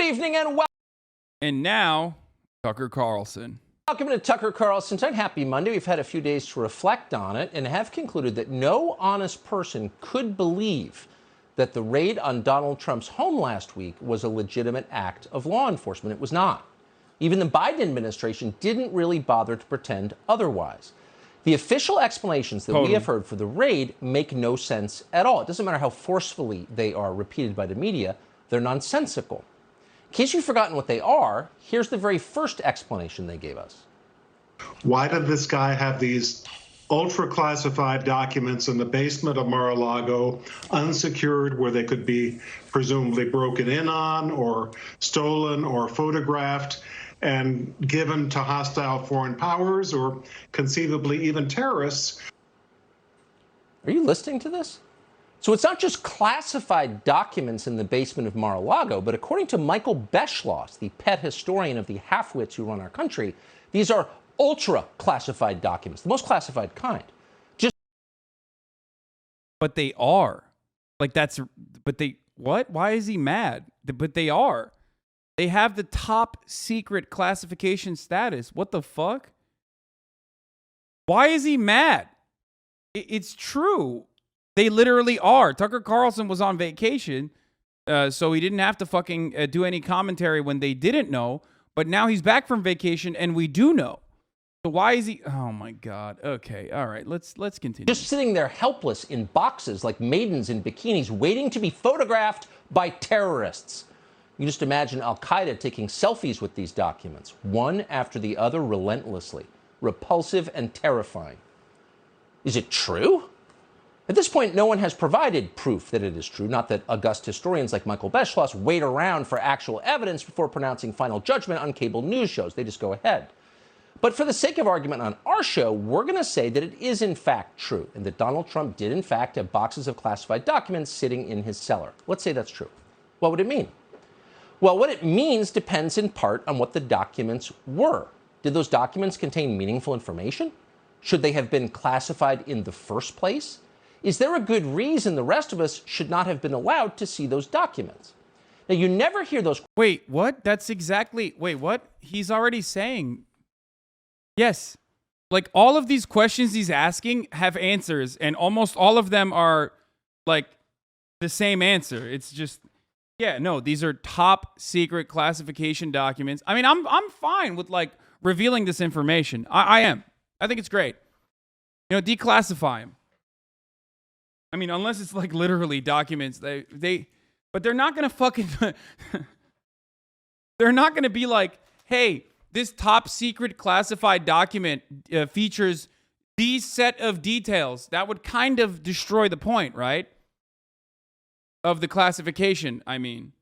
evening and welcome. And now, Tucker Carlson. Welcome to Tucker Carlson. Happy Monday. We've had a few days to reflect on it and have concluded that no honest person could believe that the raid on Donald Trump's home last week was a legitimate act of law enforcement. It was not. Even the Biden administration didn't really bother to pretend otherwise. The official explanations that we have heard for the raid make no sense at all. It doesn't matter how forcefully they are repeated by the media, they're nonsensical. In case you've forgotten what they are, here's the very first explanation they gave us. Why did this guy have these ultra-classified documents in the basement of Mar-a-Lago, unsecured, where they could be presumably broken in on or stolen or photographed and given to hostile foreign powers or conceivably even terrorists? Are you listening to this? So it's not just classified documents in the basement of Mar-a-Lago, but according to Michael Beschloss, the pet historian of the half-wits who run our country, these are ultra-classified documents, the most classified kind. But they are. What? Why is he mad? But they are. They have the top secret classification status. What the fuck? Why is he mad? It's true. They literally are. Tucker Carlson was on vacation, so he didn't have to fucking do any commentary when they didn't know. But now he's back from vacation, and we do know. So why is he? Oh my God. Okay. All right. Let's continue. Just sitting there helpless in boxes like maidens in bikinis, waiting to be photographed by terrorists. You just imagine Al-Qaeda taking selfies with these documents, one after the other, relentlessly, repulsive and terrifying. Is it true? At this point, no one has provided proof that it is true, not that august historians like Michael Beschloss wait around for actual evidence before pronouncing final judgment on cable news shows. They just go ahead. But for the sake of argument on our show, we're going to say that it is in fact true, and that Donald Trump did in fact have boxes of classified documents sitting in his cellar. Let's say that's true. What would it mean? Well, what it means depends in part on what the documents were. Did those documents contain meaningful information? Should they have been classified in the first place? Is there a good reason the rest of us should not have been allowed to see those documents? Now, you never hear those. Wait, what? That's exactly. Wait, what? He's already saying. Yes. Like, all of these questions he's asking have answers, and almost all of them are, like, the same answer. It's just, yeah, no, these are top secret classification documents. I mean, I'm fine with, like, revealing this information. I am. I think it's great. You know, declassify them. I mean, unless it's like literally documents, but they're not going to fucking, they're not going to be like, hey, this top secret classified document features these set of details. That would kind of destroy the point, right? Of the classification, I mean.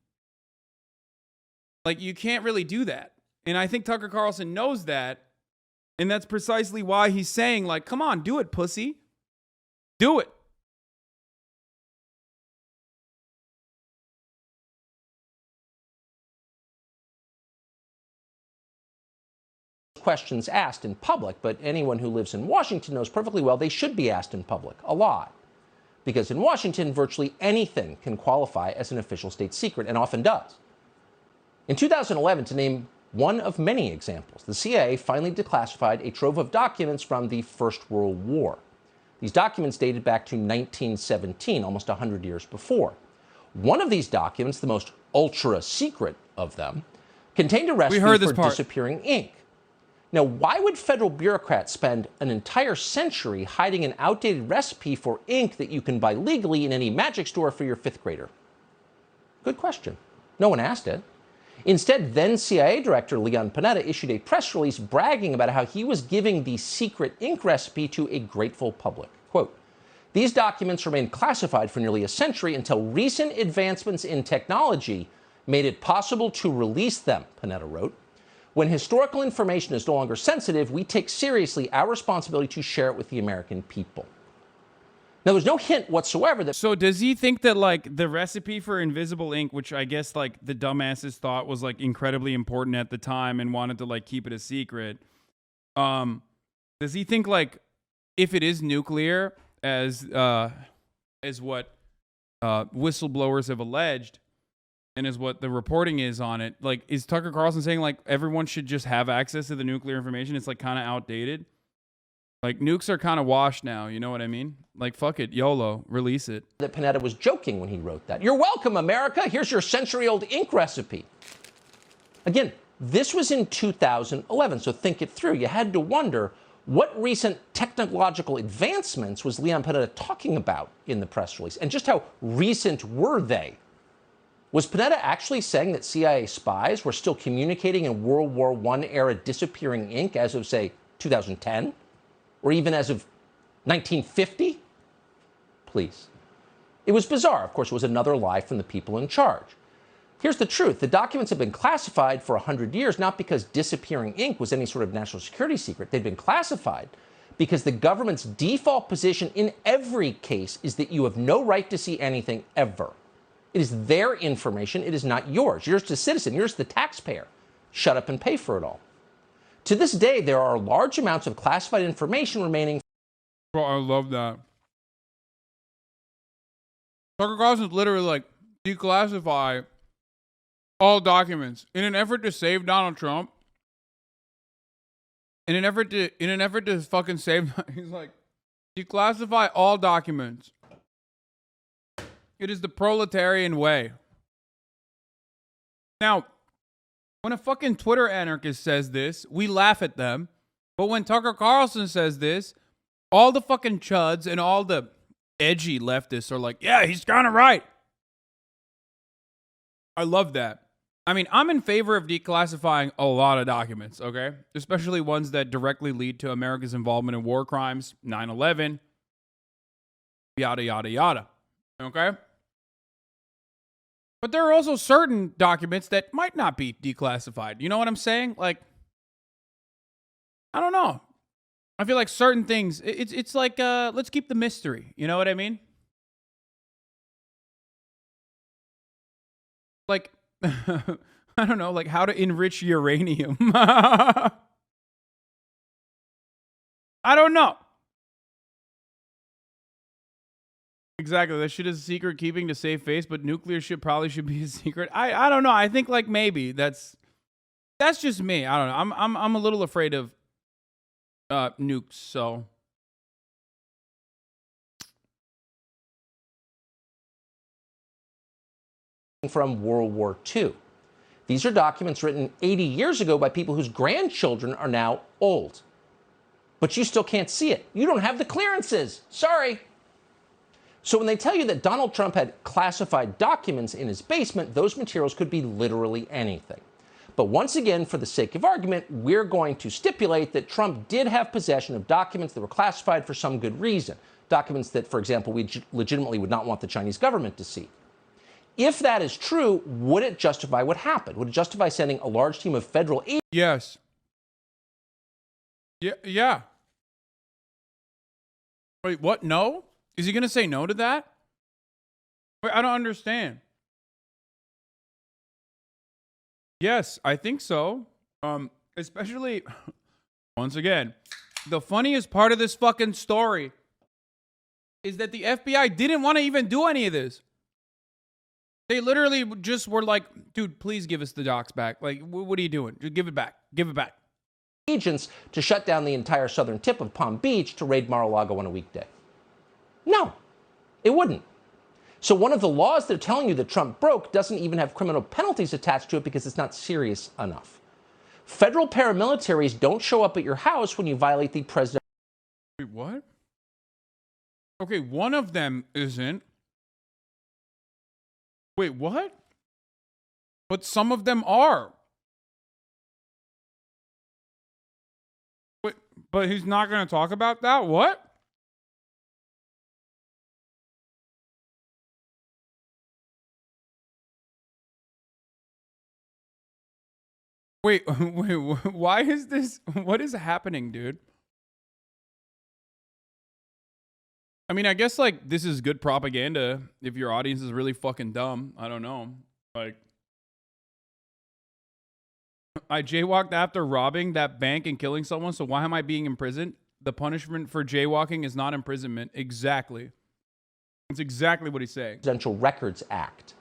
Like, you can't really do that. And I think Tucker Carlson knows that. And that's precisely why he's saying, like, come on, do it, pussy. Do it. Questions asked in public, but anyone who lives in Washington knows perfectly well they should be asked in public a lot. Because in Washington, virtually anything can qualify as an official state secret, and often does. In 2011, to name one of many examples, the CIA finally declassified a trove of documents from the First World War. These documents dated back to 1917, almost 100 years before. One of these documents, the most ultra-secret of them, contained a recipe for disappearing ink. Now, why would federal bureaucrats spend an entire century hiding an outdated recipe for ink that you can buy legally in any magic store for your fifth grader? Good question. No one asked it. Instead, then CIA Director Leon Panetta issued a press release bragging about how he was giving the secret ink recipe to a grateful public. Quote, "These documents remained classified for nearly a century until recent advancements in technology made it possible to release them," Panetta wrote. "When historical information is no longer sensitive, we take seriously our responsibility to share it with the American people." Now, there's no hint whatsoever that... So does he think that, like, the recipe for invisible ink, which I guess, like, the dumbasses thought was, like, incredibly important at the time and wanted to, like, keep it a secret, does he think, like, if it is nuclear, as what whistleblowers have alleged, and is what the reporting is on it. Like, is Tucker Carlson saying like everyone should just have access to the nuclear information? It's like kind of outdated. Like, nukes are kind of washed now, you know what I mean? Like, fuck it, YOLO, release it. That Panetta was joking when he wrote that. You're welcome, America. Here's your century-old ink recipe. Again, this was in 2011, so think it through. You had to wonder, what recent technological advancements was Leon Panetta talking about in the press release? And just how recent were they? Was Panetta actually saying that CIA spies were still communicating in World War I-era disappearing ink as of, say, 2010? Or even as of 1950? Please. It was bizarre. Of course, it was another lie from the people in charge. Here's the truth. The documents have been classified for 100 years, not because disappearing ink was any sort of national security secret. They've been classified because the government's default position in every case is that you have no right to see anything ever. It is their information. It is not yours. Yours the citizen. Yours the taxpayer. Shut up and pay for it all. To this day, there are large amounts of classified information remaining. Bro, I love that. Tucker Carlson's literally like, declassify all documents in an effort to save Donald Trump. In an effort to fucking save, he's like, declassify all documents. It is the proletarian way. Now, when a fucking Twitter anarchist says this, we laugh at them. But when Tucker Carlson says this, all the fucking chuds and all the edgy leftists are like, yeah, he's kind of right. I love that. I mean, I'm in favor of declassifying a lot of documents, okay? Especially ones that directly lead to America's involvement in war crimes, 9/11, yada, yada, yada, okay? But there are also certain documents that might not be declassified. You know what I'm saying? Like, I don't know. I feel like certain things, it's like, let's keep the mystery. You know what I mean? Like, I don't know, like how to enrich uranium. I don't know. Exactly. That shit is secret keeping to save face, but nuclear shit probably should be a secret. I don't know. I think like maybe that's just me. I don't know. I'm a little afraid of nukes, so from World War II. These are documents written 80 years ago by people whose grandchildren are now old. But you still can't see it. You don't have the clearances. Sorry. So when they tell you that Donald Trump had classified documents in his basement, those materials could be literally anything. But once again, for the sake of argument, we're going to stipulate that Trump did have possession of documents that were classified for some good reason. Documents that, for example, we legitimately would not want the Chinese government to see. If that is true, would it justify what happened? Would it justify sending a large team of federal agents? yes. Yeah. Wait, what? No? Is he going to say no to that? Wait, I don't understand. Yes, I think so. Especially, once again, the funniest part of this fucking story is that the FBI didn't want to even do any of this. They literally just were like, dude, please give us the docs back. Like, what are you doing? Just give it back. Give it back. Agents to shut down the entire southern tip of Palm Beach to raid Mar-a-Lago on a weekday. No, it wouldn't. So one of the laws they're telling you that Trump broke doesn't even have criminal penalties attached to it because it's not serious enough. Federal paramilitaries don't show up at your house when you violate the president. Wait, what? Okay, one of them isn't. Wait, what? But some of them are. Wait, but he's not going to talk about that? What? Wait, why is this? What is happening, dude? I mean, I guess, like, this is good propaganda if your audience is really fucking dumb. I don't know. Like, I jaywalked after robbing that bank and killing someone, so why am I being imprisoned? The punishment for jaywalking is not imprisonment. Exactly. That's exactly what he's saying. Presidential Records Act.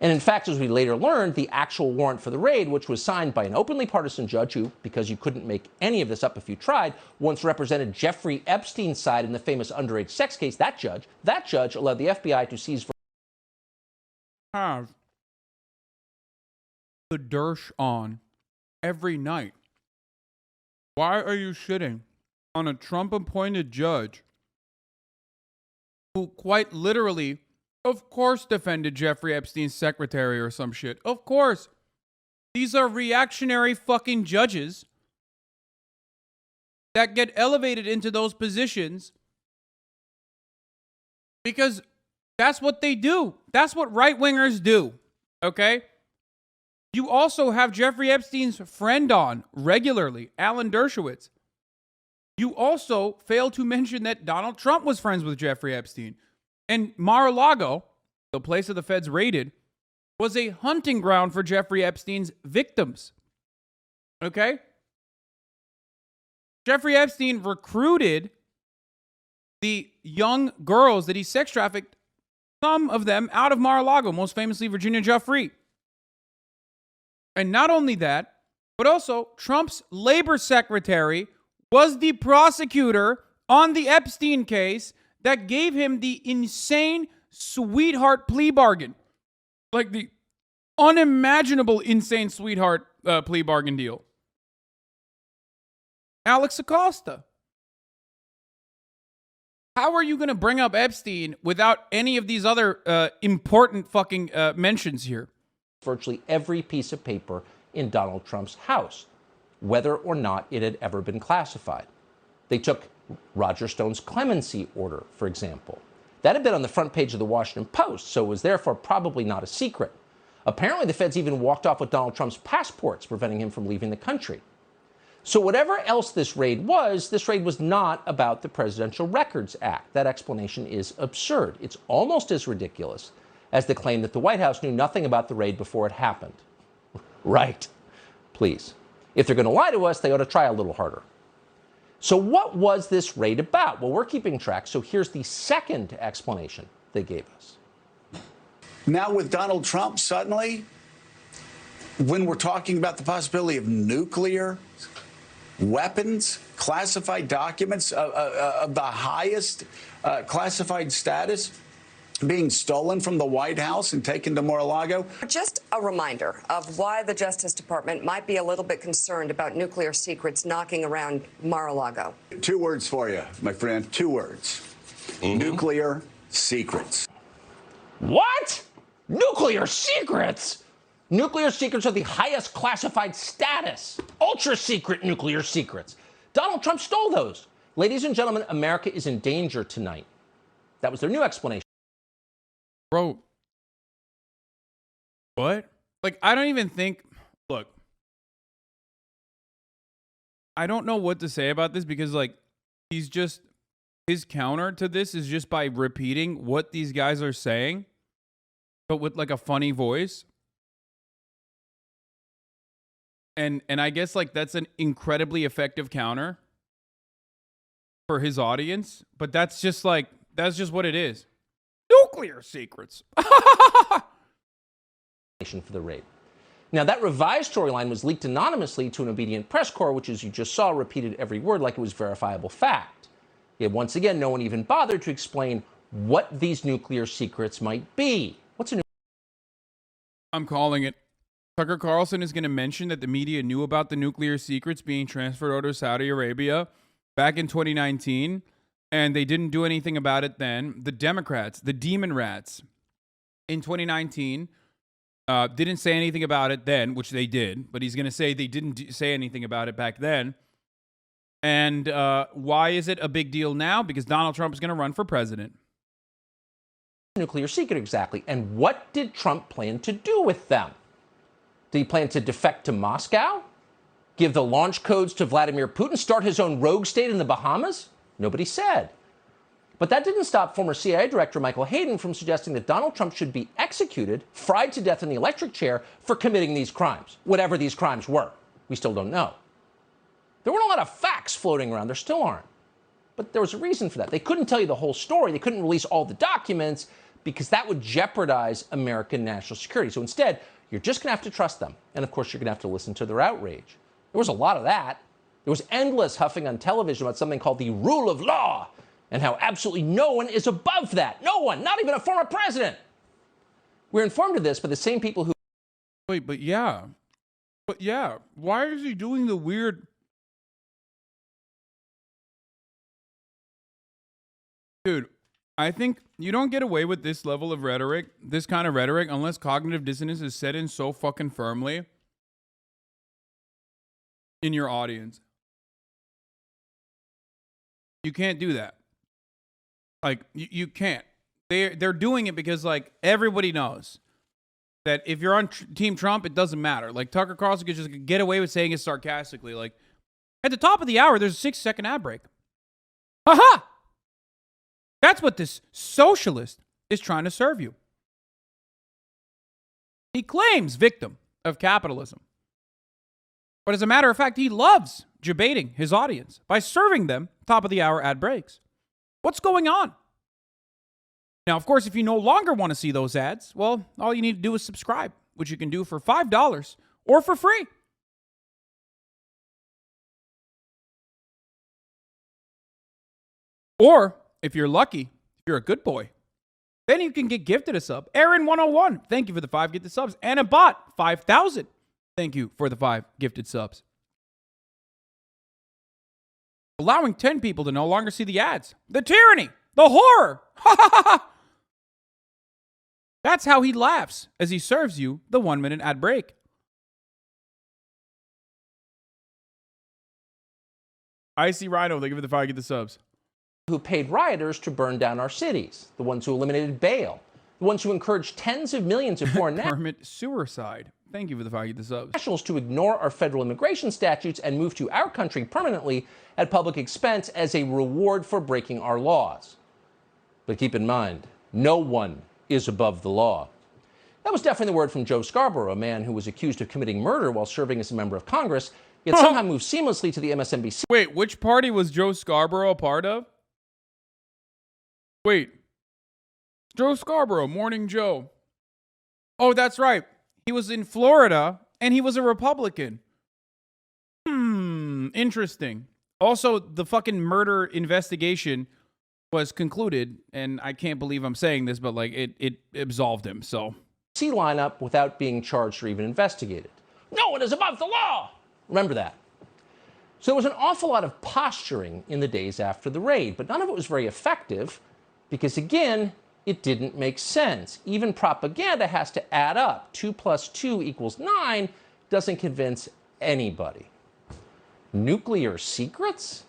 And in fact, as we later learned, the actual warrant for the raid, which was signed by an openly partisan judge who, because you couldn't make any of this up if you tried, once represented Jeffrey Epstein's side in the famous underage sex case, that judge allowed the FBI to seize have the Dersh on every night. Why are you shitting on a Trump-appointed judge who quite literally, of course, defended Jeffrey Epstein's secretary or some shit? Of course. These are reactionary fucking judges that get elevated into those positions because that's what they do. That's what right-wingers do, okay? You also have Jeffrey Epstein's friend on regularly, Alan Dershowitz. You also fail to mention that Donald Trump was friends with Jeffrey Epstein. And Mar-a-Lago, the place that the feds raided, was a hunting ground for Jeffrey Epstein's victims. Okay? Jeffrey Epstein recruited the young girls that he sex trafficked, some of them out of Mar-a-Lago, most famously Virginia Giuffre. And not only that, but also Trump's labor secretary was the prosecutor on the Epstein case that gave him the insane sweetheart plea bargain. Like the unimaginable insane sweetheart plea bargain deal. Alex Acosta. How are you going to bring up Epstein without any of these other important fucking mentions here? virtually every piece of paper in Donald Trump's house, whether or not it had ever been classified. They took Roger Stone's clemency order, for example. That had been on the front page of the Washington Post, so it was therefore probably not a secret. Apparently, the feds even walked off with Donald Trump's passports, preventing him from leaving the country. So whatever else this raid was not about the Presidential Records Act. That explanation is absurd. It's almost as ridiculous as the claim that the White House knew nothing about the raid before it happened. Right. Please. If they're going to lie to us, they ought to try a little harder. So what was this raid about? Well, we're keeping track, so here's the second explanation they gave us. Now with Donald Trump, suddenly, when we're talking about the possibility of nuclear weapons, classified documents of the highest classified status being stolen from the White House and taken to Mar-a-Lago. Just a reminder of why the Justice Department might be a little bit concerned about nuclear secrets knocking around Mar-a-Lago. 2 words for you, my friend. 2 words. Nuclear secrets. What? Nuclear secrets? Nuclear secrets are the highest classified status. Ultra secret nuclear secrets. Donald Trump stole those. Ladies and gentlemen, America is in danger tonight. That was their new explanation. Bro, what? Like, I don't even think, look, I don't know what to say about this because, like, his counter to this is just by repeating what these guys are saying, but with, like, a funny voice. And I guess, like, that's an incredibly effective counter for his audience, but that's just, like, that's just what it is. Nuclear secrets. For the raid. Now, that revised storyline was leaked anonymously to an obedient press corps, which, as you just saw, repeated every word like it was verifiable fact. Yet once again, no one even bothered to explain what these nuclear secrets might be. What's a nuclear? I'm calling it. Tucker Carlson is going to mention that the media knew about the nuclear secrets being transferred over to Saudi Arabia back in 2019. And they didn't do anything about it then. The Democrats, the demon rats, in 2019, didn't say anything about it then, which they did. But he's going to say they didn't say anything about it back then. And why is it a big deal now? Because Donald Trump is going to run for president. Nuclear secret exactly. And what did Trump plan to do with them? Did he plan to defect to Moscow? Give the launch codes to Vladimir Putin? Start his own rogue state in the Bahamas? Nobody said. But that didn't stop former CIA Director Michael Hayden from suggesting that Donald Trump should be executed, fried to death in the electric chair for committing these crimes, whatever these crimes were. We still don't know. There weren't a lot of facts floating around. There still aren't. But there was a reason for that. They couldn't tell you the whole story. They couldn't release all the documents because that would jeopardize American national security. So instead, you're just going to have to trust them. And of course, you're going to have to listen to their outrage. There was a lot of that. There was endless huffing on television about something called the rule of law and how absolutely no one is above that. No one, not even a former president. We're informed of this by the same people who... Wait, but yeah, why is he doing the weird... Dude, I think you don't get away with this level of rhetoric, this kind of rhetoric, unless cognitive dissonance is set in so fucking firmly in your audience. You can't do that. Like, you can't. They're doing it because, like, everybody knows that if you're on Team Trump, it doesn't matter. Like, Tucker Carlson could just get away with saying it sarcastically. Like, at the top of the hour, there's a 6-second ad break. Ha! That's what this socialist is trying to serve you. He claims victim of capitalism. But as a matter of fact, he loves debating his audience by serving them top of the hour ad breaks. What's going on? Now, of course, if you no longer want to see those ads, well, all you need to do is subscribe, which you can do for $5 or for free. Or, if you're lucky, if you're a good boy, then you can get gifted a sub. Aaron101, thank you for the 5 gifted subs. And a bot, 5,000. Thank you for the 5 gifted subs. Allowing 10 people to no longer see the ads. The tyranny. The horror. That's how he laughs as he serves you the 1-minute ad break. Icy Rhino, thank you for the 5 gifted subs. Who paid rioters to burn down our cities, the ones who eliminated bail, the ones who encouraged tens of millions of foreign Permit suicide. Thank you for the 5 gifted subs. nationals to ignore our federal immigration statutes and move to our country permanently at public expense as a reward for breaking our laws. But keep in mind, no one is above the law. That was definitely the word from Joe Scarborough, a man who was accused of committing murder while serving as a member of Congress, yet somehow moved seamlessly to the MSNBC. Wait, which party was Joe Scarborough a part of? Wait. Joe Scarborough, Morning Joe. Oh, that's right. He was in Florida, and he was a Republican. Interesting. Also, the fucking murder investigation was concluded, and I can't believe I'm saying this, but like it absolved him, so. Lineup without being charged or even investigated. No one is above the law! Remember that. So there was an awful lot of posturing in the days after the raid, but none of it was very effective because, again, it didn't make sense. Even propaganda has to add up. 2 + 2 = 9 doesn't convince anybody. Nuclear secrets?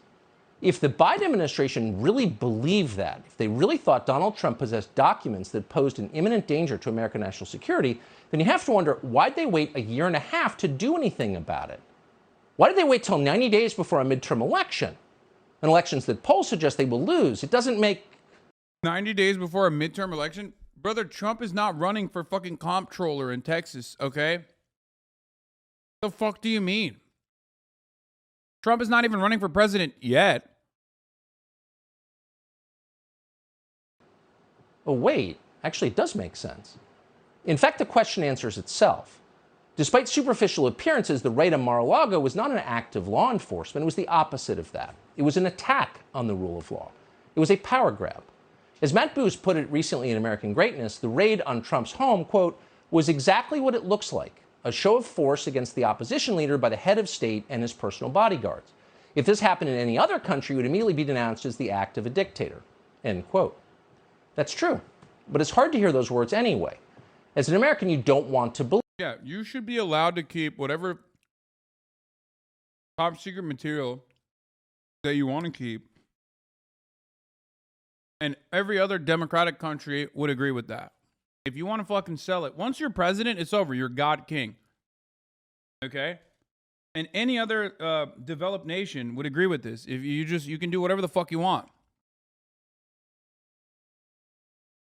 If the Biden administration really believed that, if they really thought Donald Trump possessed documents that posed an imminent danger to American national security, then you have to wonder, why'd they wait a year and a half to do anything about it? Why did they wait till 90 days before a midterm election? An elections that polls suggest they will lose. It doesn't make 90 days before a midterm election? Brother, Trump is not running for fucking comptroller in Texas, okay? The fuck do you mean? Trump is not even running for president yet. Oh, wait, actually, it does make sense. In fact, the question answers itself. Despite superficial appearances, the raid on Mar-a-Lago was not an act of law enforcement. It was the opposite of that. It was an attack on the rule of law. It was a power grab. As Matt Booz put it recently in American Greatness, the raid on Trump's home, quote, was exactly what it looks like, a show of force against the opposition leader by the head of state and his personal bodyguards. If this happened in any other country, it would immediately be denounced as the act of a dictator, end quote. That's true, but it's hard to hear those words anyway. As an American, you don't want to believe. Yeah, you should be allowed to keep whatever top secret material that you want to keep. And every other democratic country would agree with that. If you want to fucking sell it, once you're president, it's over. You're God King. Okay? And any other developed nation would agree with this. If you can do whatever the fuck you want.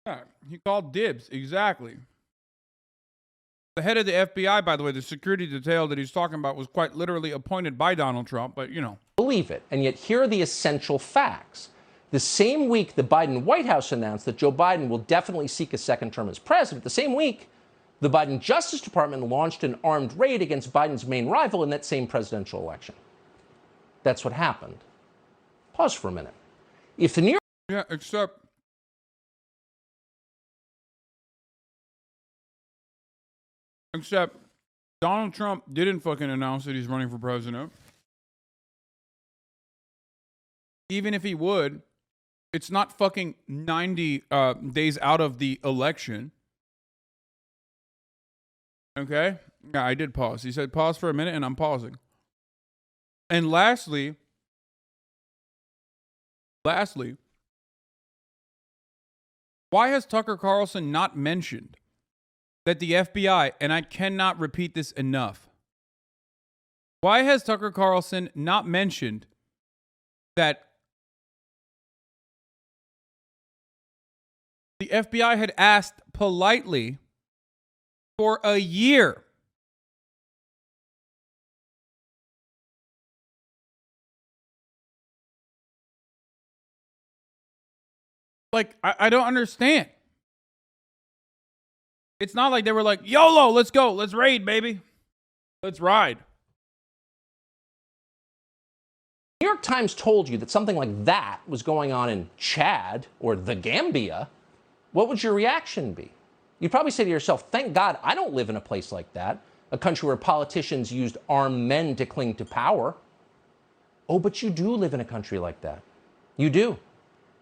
Yeah, he called dibs. Exactly. The head of the FBI, by the way, the security detail that he's talking about was quite literally appointed by Donald Trump, but you know. Believe it. And yet here are the essential facts. The same week the Biden White House announced that Joe Biden will definitely seek a second term as president, the same week, the Biden Justice Department launched an armed raid against Biden's main rival in that same presidential election. That's what happened. Pause for a minute. If the New York... Yeah, except Donald Trump didn't fucking announce that he's running for president. Even if he would, it's not fucking 90 days out of the election. Okay? Yeah, I did pause. He said pause for a minute, and I'm pausing. And lastly, why has Tucker Carlson not mentioned that the FBI, and I cannot repeat this enough, why has Tucker Carlson not mentioned that the FBI had asked politely for a year like, I don't understand. It's not like they were like, YOLO, let's go. Let's raid, baby. Let's ride. New York Times told you that something like that was going on in Chad or the Gambia, what would your reaction be? You'd probably say to yourself, thank God I don't live in a place like that, a country where politicians used armed men to cling to power. Oh, but you do live in a country like that. You do.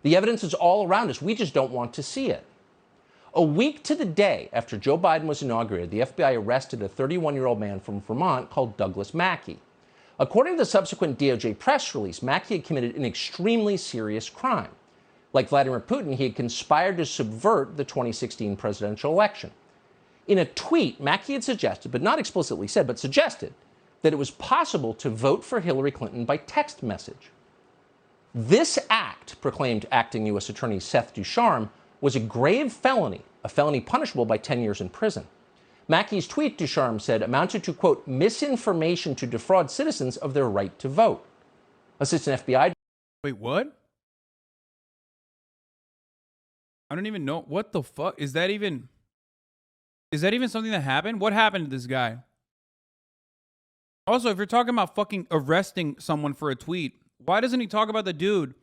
The evidence is all around us. We just don't want to see it. A week to the day after Joe Biden was inaugurated, the FBI arrested a 31-year-old man from Vermont called Douglas Mackey. According to the subsequent DOJ press release, Mackey had committed an extremely serious crime. Like Vladimir Putin, he had conspired to subvert the 2016 presidential election. In a tweet, Mackey had suggested, but not explicitly said, but suggested, that it was possible to vote for Hillary Clinton by text message. This act, proclaimed acting U.S. Attorney Seth Ducharme, was a grave felony, a felony punishable by 10 years in prison. Mackey's tweet, Ducharme said, amounted to, quote, misinformation to defraud citizens of their right to vote. Assistant FBI... Wait, what? I don't even know. What the fuck? Is that even something that happened? What happened to this guy? Also, if you're talking about fucking arresting someone for a tweet, why doesn't he talk about the dude,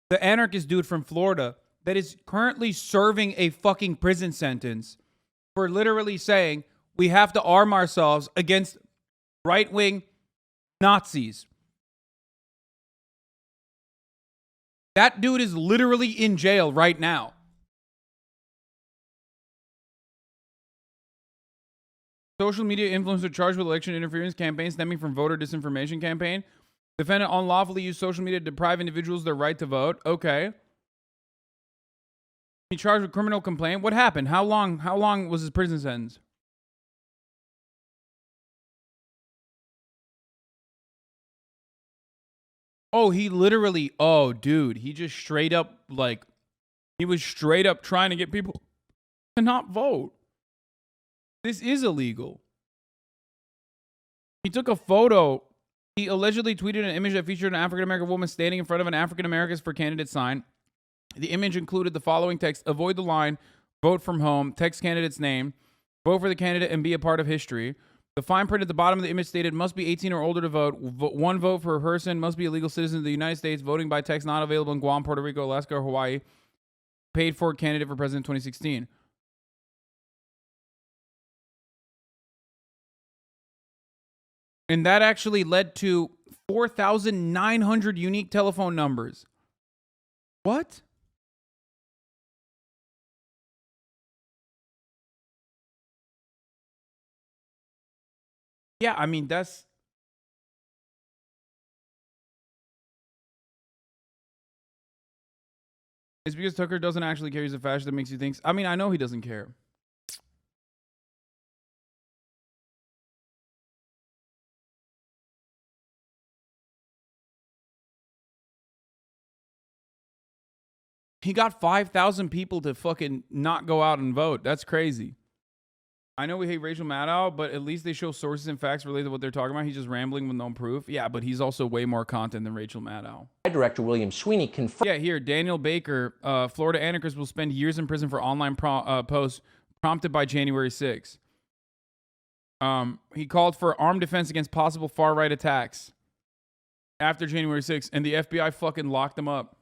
the anarchist dude from Florida, that is currently serving a fucking prison sentence for literally saying we have to arm ourselves against right-wing Nazis? That dude is literally in jail right now. Social media influencer charged with election interference campaign stemming from voter disinformation campaign. Defendant unlawfully used social media to deprive individuals their right to vote. Okay. He charged with criminal complaint. What happened? How long was his prison sentence? Oh, dude, he just straight up, he was straight up trying to get people to not vote. This is illegal. He took a photo. He allegedly tweeted an image that featured an African-American woman standing in front of an African-Americans for Candidate sign. The image included the following text: avoid the line, vote from home, text candidate's name, vote for the candidate, and be a part of history. The fine print at the bottom of the image stated, must be 18 or older to vote. One vote per person, must be a legal citizen of the United States, voting by text not available in Guam, Puerto Rico, Alaska, or Hawaii. Paid for candidate for president 2016. And that actually led to 4,900 unique telephone numbers. What? Yeah, I mean, that's... It's because Tucker doesn't actually care. He's a fascist that makes you think... I mean, I know he doesn't care. He got 5,000 people to fucking not go out and vote. That's crazy. I know we hate Rachel Maddow, but at least they show sources and facts related to what they're talking about. He's just rambling with no proof. Yeah, but he's also way more content than Rachel Maddow. Director William Sweeney confirmed. Yeah, here, Daniel Baker, Florida anarchist will spend years in prison for online posts prompted by January 6th. He called for armed defense against possible far-right attacks after January 6th, and the FBI fucking locked him up.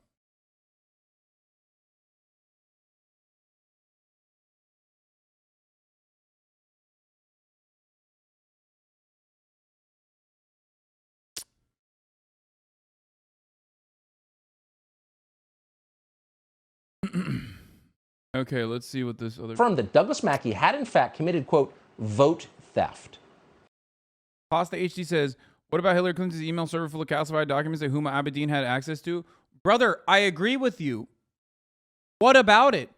Okay, let's see what this other... Confirmed that Douglas Mackey had in fact committed, quote, vote theft. Pasta HD says, what about Hillary Clinton's email server full of classified documents that Huma Abedin had access to? Brother, I agree with you. What about it?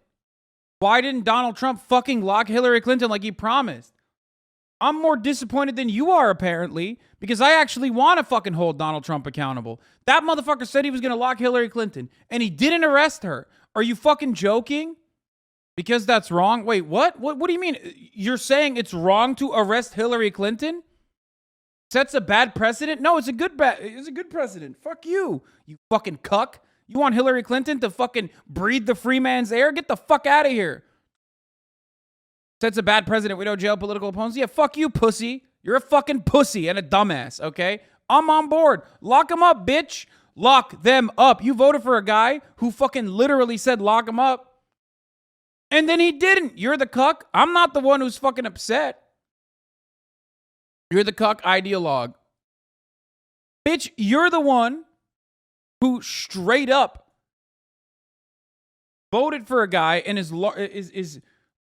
Why didn't Donald Trump fucking lock Hillary Clinton like he promised? I'm more disappointed than you are, apparently, because I actually want to fucking hold Donald Trump accountable. That motherfucker said he was going to lock Hillary Clinton, and he didn't arrest her. Are you fucking joking? Because that's wrong? Wait, what? What do you mean? You're saying it's wrong to arrest Hillary Clinton? Sets a bad precedent? No, it's a good precedent. Fuck you, you fucking cuck. You want Hillary Clinton to fucking breathe the free man's air? Get the fuck out of here. Sets a bad precedent. We don't jail political opponents. Yeah, fuck you, pussy. You're a fucking pussy and a dumbass, okay? I'm on board. Lock him up, bitch. Lock them up. You voted for a guy who fucking literally said lock him up. And then he didn't. You're the cuck. I'm not the one who's fucking upset. You're the cuck ideologue. Bitch, you're the one who straight up voted for a guy and is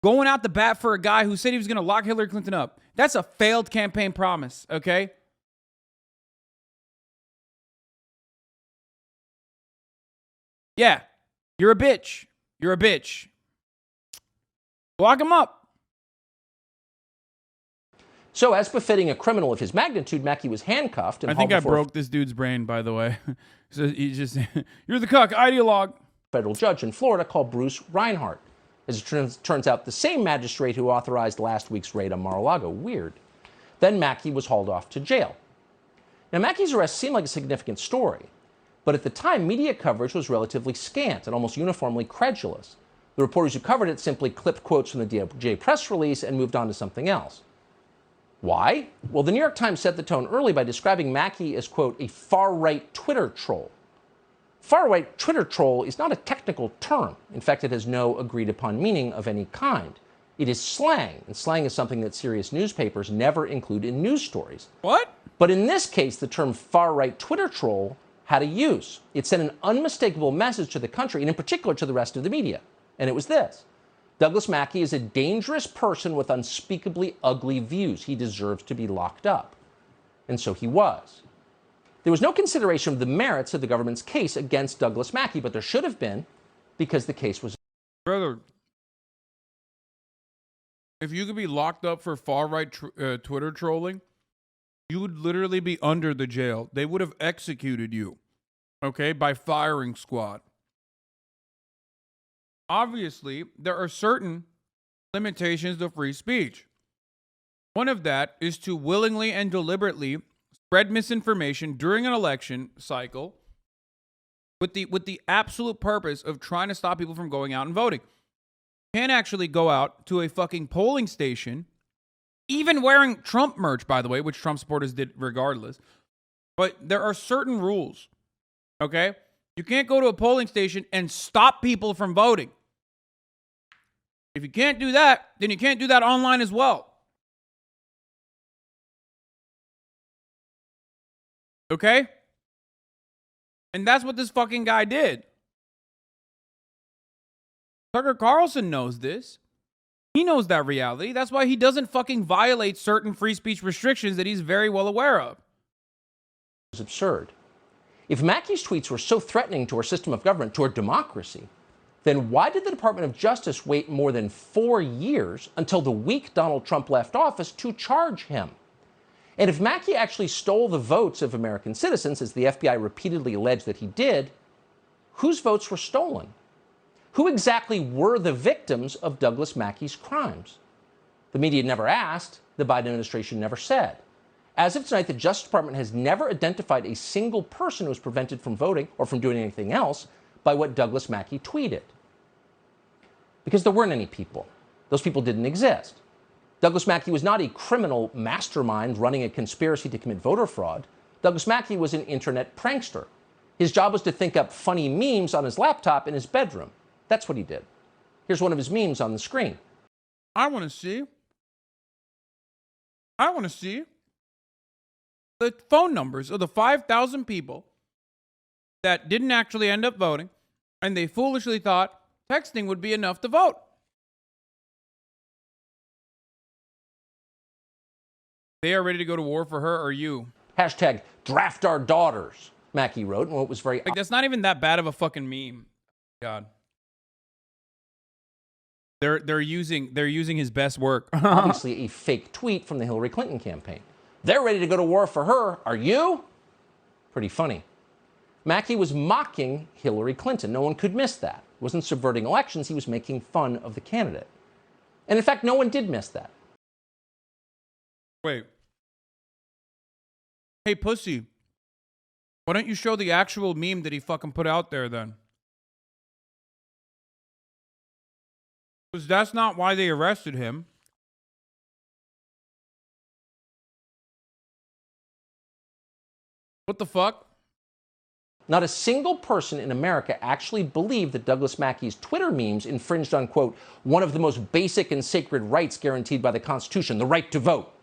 going out the bat for a guy who said he was going to lock Hillary Clinton up. That's a failed campaign promise, okay? Yeah, you're a bitch. You're a bitch. Lock him up. So, as befitting a criminal of his magnitude, Mackey was handcuffed. And I think I broke this dude's brain, by the way. So he just, you're the cuck ideologue. Federal judge in Florida called Bruce Reinhart. As it turns out, the same magistrate who authorized last week's raid on Mar-a-Lago. Weird. Then Mackey was hauled off to jail. Now, Mackey's arrest seemed like a significant story, but at the time, media coverage was relatively scant and almost uniformly credulous. The reporters who covered it simply clipped quotes from the DOJ press release and moved on to something else. Why? Well, the New York Times set the tone early by describing Mackey as, quote, a far-right Twitter troll. Far-right Twitter troll is not a technical term. In fact, it has no agreed-upon meaning of any kind. It is slang, and slang is something that serious newspapers never include in news stories. What? But in this case, the term far-right Twitter troll had a use. It sent an unmistakable message to the country, and in particular to the rest of the media. And it was this: Douglas Mackey is a dangerous person with unspeakably ugly views. He deserves to be locked up. And so he was. There was no consideration of the merits of the government's case against Douglas Mackey, but there should have been, because the case was... Brother, if you could be locked up for far-right Twitter trolling, you would literally be under the jail. They would have executed you, okay, by firing squad. Obviously, there are certain limitations to free speech. One of that is to willingly and deliberately spread misinformation during an election cycle with the absolute purpose of trying to stop people from going out and voting. You can't actually go out to a fucking polling station, even wearing Trump merch, by the way, which Trump supporters did regardless. But there are certain rules, okay? You can't go to a polling station and stop people from voting. If you can't do that, then you can't do that online as well. Okay? And that's what this fucking guy did. Tucker Carlson knows this. He knows that reality. That's why he doesn't fucking violate certain free speech restrictions that he's very well aware of. It's absurd. If Mackey's tweets were so threatening to our system of government, to our democracy, then why did the Department of Justice wait more than 4 years until the week Donald Trump left office to charge him? And if Mackey actually stole the votes of American citizens, as the FBI repeatedly alleged that he did, whose votes were stolen? Who exactly were the victims of Douglas Mackey's crimes? The media never asked, the Biden administration never said. As of tonight, the Justice Department has never identified a single person who was prevented from voting or from doing anything else by what Douglas Mackey tweeted. Because there weren't any people. Those people didn't exist. Douglas Mackey was not a criminal mastermind running a conspiracy to commit voter fraud. Douglas Mackey was an internet prankster. His job was to think up funny memes on his laptop in his bedroom. That's what he did. Here's one of his memes on the screen. I want to see the phone numbers of the 5,000 people that didn't actually end up voting, and they foolishly thought texting would be enough to vote. They are ready to go to war for her or you. Hashtag draft our daughters, Mackey wrote, and what was very Like, that's not even that bad of a fucking meme. God. They're using his best work. obviously a fake tweet from the Hillary Clinton campaign. They're ready to go to war for her. Are you? Pretty funny. Mackey was mocking Hillary Clinton. No one could miss that. He wasn't subverting elections. He was making fun of the candidate. And in fact, no one did miss that. Wait. Hey, pussy. Why don't you show the actual meme that he fucking put out there then? Because that's not why they arrested him. What the fuck? Not a single person in America actually believed that Douglas Mackey's Twitter memes infringed on, quote, one of the most basic and sacred rights guaranteed by the Constitution, the right to vote.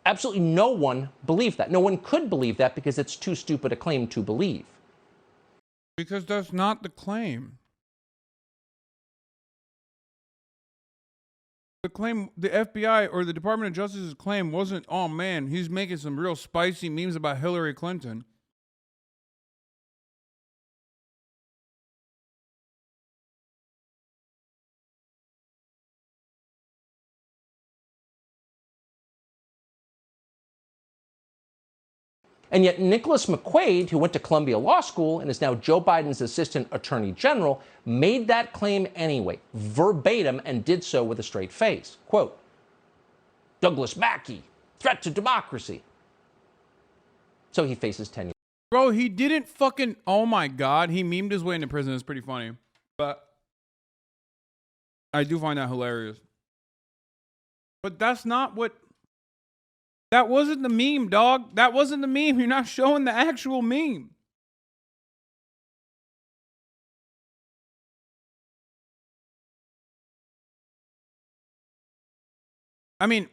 Absolutely no one believed that. No one could believe that because it's too stupid a claim to believe. Because that's not the claim. The claim, the FBI or the Department of Justice's claim wasn't, oh man, he's making some real spicy memes about Hillary Clinton. And yet Nicholas McQuaid, who went to Columbia Law School and is now Joe Biden's assistant attorney general, made that claim anyway, verbatim, and did so with a straight face. Quote, Douglas Mackey, threat to democracy. So he faces 10 years. Bro, he didn't fucking, oh my God, he memed his way into prison. It's pretty funny. But I do find that hilarious. But that's not what, that wasn't the meme, dog. That wasn't the meme. You're not showing the actual meme. I mean,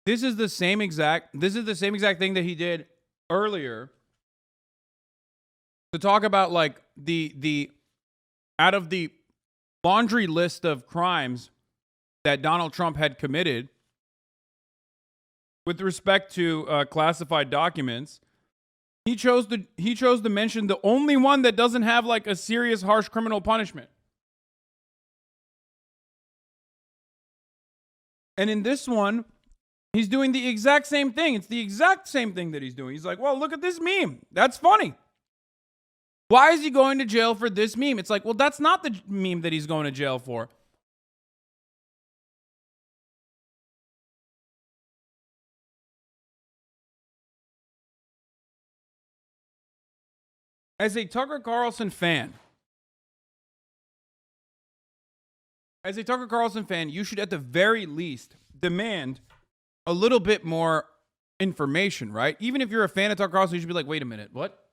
this is the same exact thing that he did earlier to talk about like the out of the laundry list of crimes that Donald Trump had committed with respect to classified documents. He chose to mention the only one that doesn't have like a serious harsh criminal punishment. And in this one, he's doing the exact same thing. It's the exact same thing that he's doing. He's like, well, look at this meme. That's funny. Why is he going to jail for this meme? It's like, well, that's not the meme that he's going to jail for. As a Tucker Carlson fan, you should at the very least demand a little bit more information, right? Even if you're a fan of Tucker Carlson, you should be like, wait a minute, what?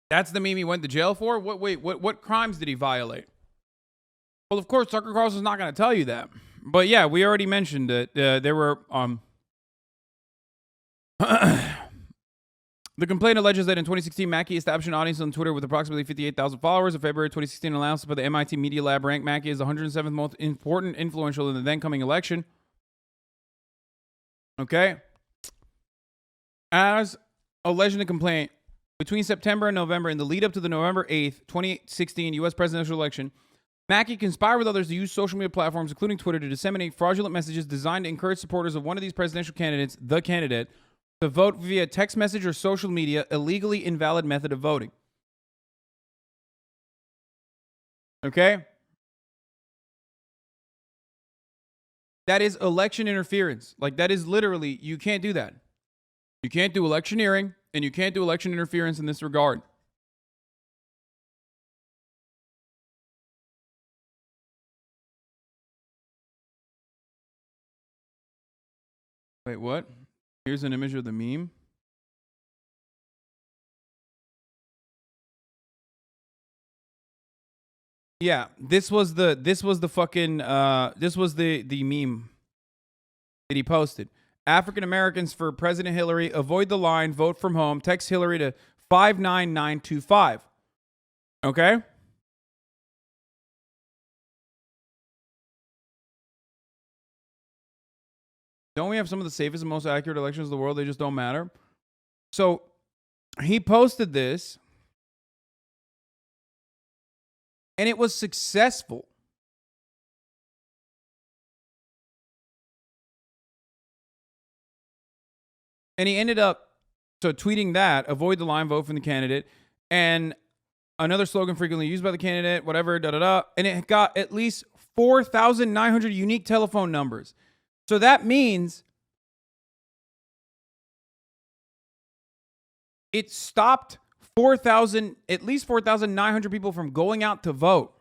That's the meme he went to jail for? What crimes did he violate? Well, of course, Tucker Carlson's not going to tell you that. But yeah, we already mentioned that there were... The complaint alleges that in 2016, Mackey established an audience on Twitter with approximately 58,000 followers. In February 2016, analysis by the MIT Media Lab ranked Mackey as the 107th most important influential in the then coming election. Okay. As alleged in the complaint, between September and November, in the lead up to the November 8th, 2016 U.S. presidential election, Mackey conspired with others to use social media platforms, including Twitter, to disseminate fraudulent messages designed to encourage supporters of one of these presidential candidates, the candidate, to vote via text message or social media, a legally invalid method of voting. Okay? That is election interference. Like, that is literally, you can't do that. You can't do electioneering, and you can't do election interference in this regard. Wait, what? Here's an image of the meme. Yeah, this was the meme that he posted. African Americans for President Hillary, avoid the line, vote from home. Text Hillary to 59925. Okay? Don't we have some of the safest and most accurate elections in the world? They just don't matter. So he posted this, and it was successful. And he ended up tweeting that, avoid the line, vote for the candidate, and another slogan frequently used by the candidate, whatever, da-da-da. And it got at least 4,900 unique telephone numbers. So that means it stopped at least 4,900 people from going out to vote.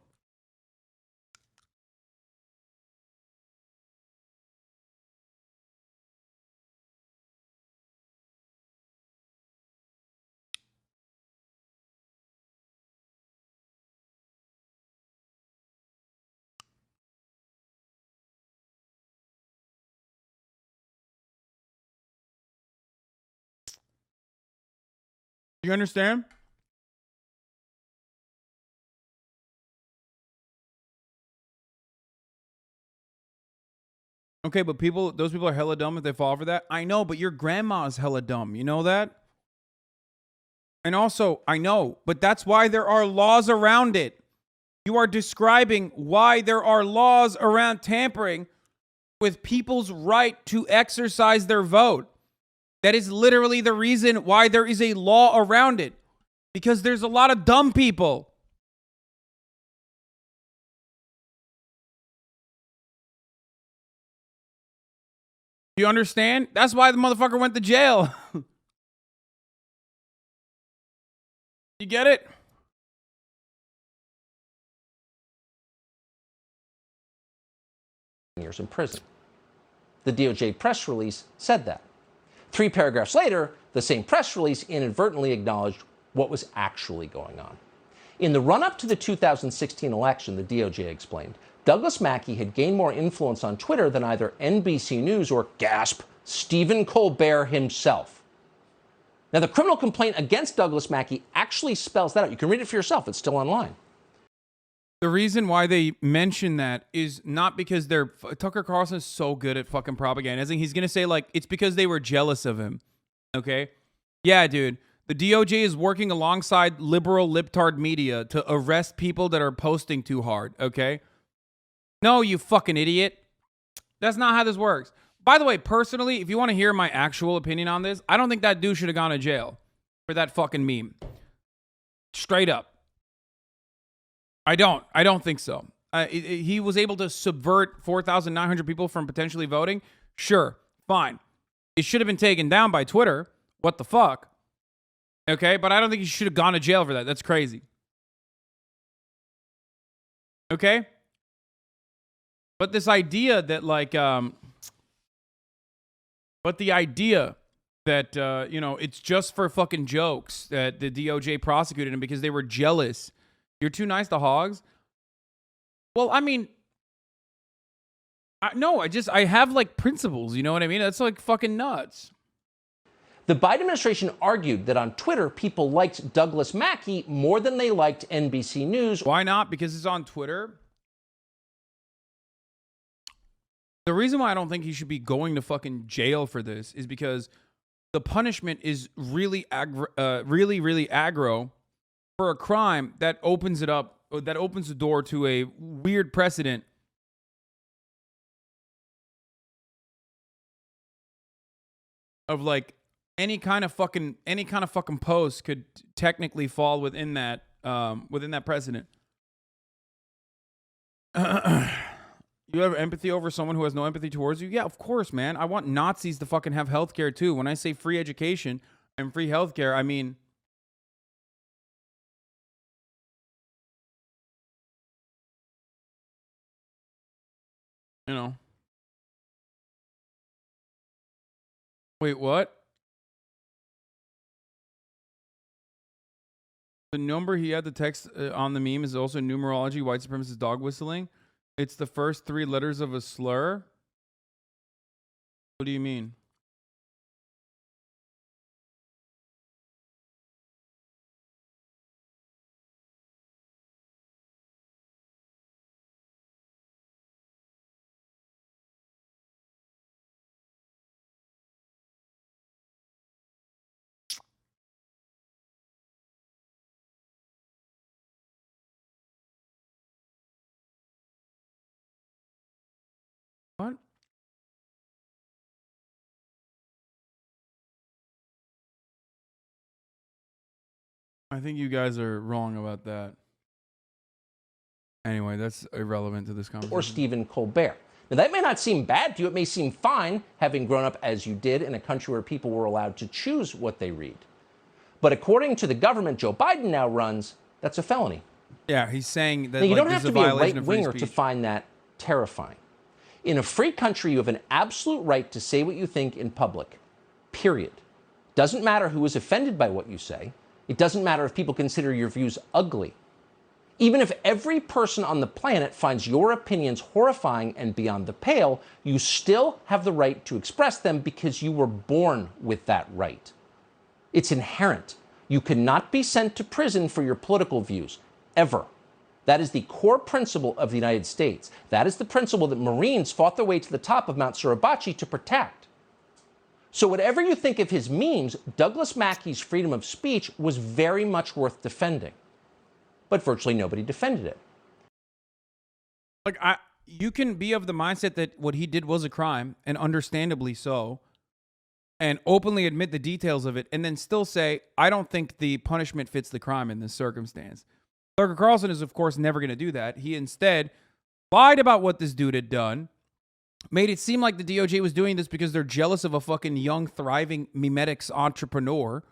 You understand? Okay, but those people are hella dumb if they fall for that. I know, but your grandma's hella dumb. You know that? And also, I know, but that's why there are laws around it. You are describing why there are laws around tampering with people's right to exercise their vote. That is literally the reason why there is a law around it. Because there's a lot of dumb people. You understand? That's why the motherfucker went to jail. You get it? Years in prison. The DOJ press release said that. 3 paragraphs later, the same press release inadvertently acknowledged what was actually going on. In the run-up to the 2016 election, the DOJ explained, Douglas Mackey had gained more influence on Twitter than either NBC News or, gasp, Stephen Colbert himself. Now, the criminal complaint against Douglas Mackey actually spells that out. You can read it for yourself. It's still online. The reason why they mention that is not because Tucker Carlson is so good at fucking propagandizing. He's going to say, like, it's because they were jealous of him. Okay? Yeah, dude. The DOJ is working alongside liberal libtard media to arrest people that are posting too hard. Okay? No, you fucking idiot. That's not how this works. By the way, personally, if you want to hear my actual opinion on this, I don't think that dude should have gone to jail for that fucking meme. Straight up. I don't think so. He was able to subvert 4,900 people from potentially voting. Sure, fine. It should have been taken down by Twitter. What the fuck? Okay, but I don't think he should have gone to jail for that. That's crazy. Okay? But this idea that, like, it's just for fucking jokes that the DOJ prosecuted him because they were jealous. You're too nice to hogs? Well, I mean, I have, like, principles, you know what I mean? That's, like, fucking nuts. The Biden administration argued that on Twitter, people liked Douglas Mackey more than they liked NBC News. Why not? Because it's on Twitter? The reason why I don't think he should be going to fucking jail for this is because the punishment is really aggro for a crime that opens the door to a weird precedent of, like, any kind of fucking post could technically fall within that precedent. You have empathy over someone who has no empathy towards you? Yeah, of course, man. I want Nazis to fucking have healthcare too. When I say free education and free healthcare, I mean, you know. Wait, what? The number he had the text on the meme is also numerology, white supremacist dog whistling. It's the first 3 letters of a slur. What do you mean? What? I think you guys are wrong about that. Anyway, that's irrelevant to this conversation. Or Stephen Colbert. Now, that may not seem bad to you. It may seem fine, having grown up as you did in a country where people were allowed to choose what they read. But according to the government Joe Biden now runs, that's a felony. Yeah, he's saying that now, you like, don't have this to is be a violation of free right-winger to speech. find that terrifying. In a free country, you have an absolute right to say what you think in public, period. Doesn't matter who is offended by what you say. It doesn't matter if people consider your views ugly. Even if every person on the planet finds your opinions horrifying and beyond the pale, you still have the right to express them because you were born with that right. It's inherent. You cannot be sent to prison for your political views, ever. That is the core principle of the United States. That is the principle that Marines fought their way to the top of Mount Suribachi to protect. So whatever you think of his memes, Douglas Mackey's freedom of speech was very much worth defending. But virtually nobody defended it. Like, you can be of the mindset that what he did was a crime, and understandably so, and openly admit the details of it, and then still say, I don't think the punishment fits the crime in this circumstance. Tucker Carlson is, of course, never going to do that. He instead lied about what this dude had done, made it seem like the DOJ was doing this because they're jealous of a fucking young, thriving memetics entrepreneur,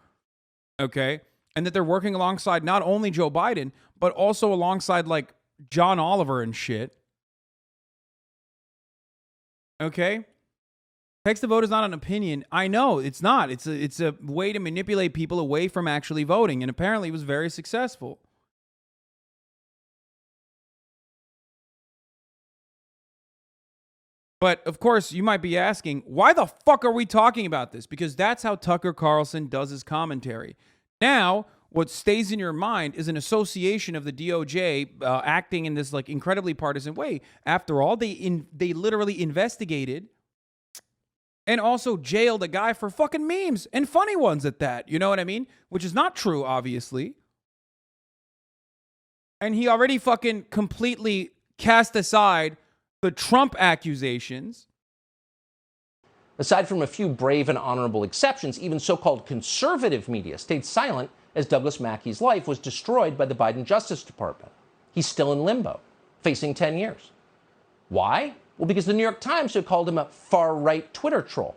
okay? And that they're working alongside not only Joe Biden, but also alongside, like, John Oliver and shit. Okay? Text to vote is not an opinion. I know, it's not. It's a way to manipulate people away from actually voting, and apparently it was very successful. But, of course, you might be asking, why the fuck are we talking about this? Because that's how Tucker Carlson does his commentary. Now, what stays in your mind is an association of the DOJ acting in this like incredibly partisan way. After all, they literally investigated and also jailed a guy for fucking memes, and funny ones at that. You know what I mean? Which is not true, obviously. And he already fucking completely cast aside the Trump accusations. Aside from a few brave and honorable exceptions, even so-called conservative media stayed silent as Douglas Mackey's life was destroyed by the Biden Justice Department. He's still in limbo, facing 10 years. Why? Well, because the New York Times had called him a far-right Twitter troll,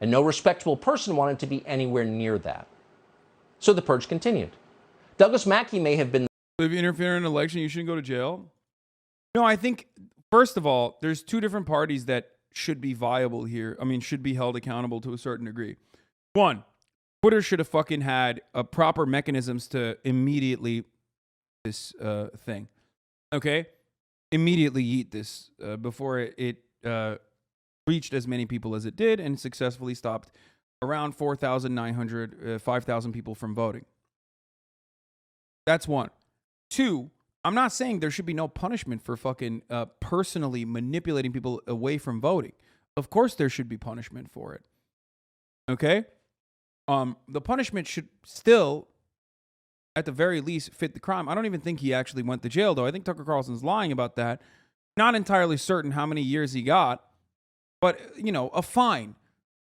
and no respectable person wanted to be anywhere near that. So the purge continued. Douglas Mackey may have been... If you interfere in an election, you shouldn't go to jail? No, I think, first of all, there's two different parties that should be viable here. I mean, should be held accountable to a certain degree. One, Twitter should have fucking had proper mechanisms to immediately this thing. Okay? Immediately eat this before it reached as many people as it did and successfully stopped around 4,900, 5,000 people from voting. That's one. Two, I'm not saying there should be no punishment for fucking personally manipulating people away from voting. Of course there should be punishment for it. Okay? The punishment should still, at the very least, fit the crime. I don't even think he actually went to jail, though. I think Tucker Carlson's lying about that. Not entirely certain how many years he got, but, you know, a fine.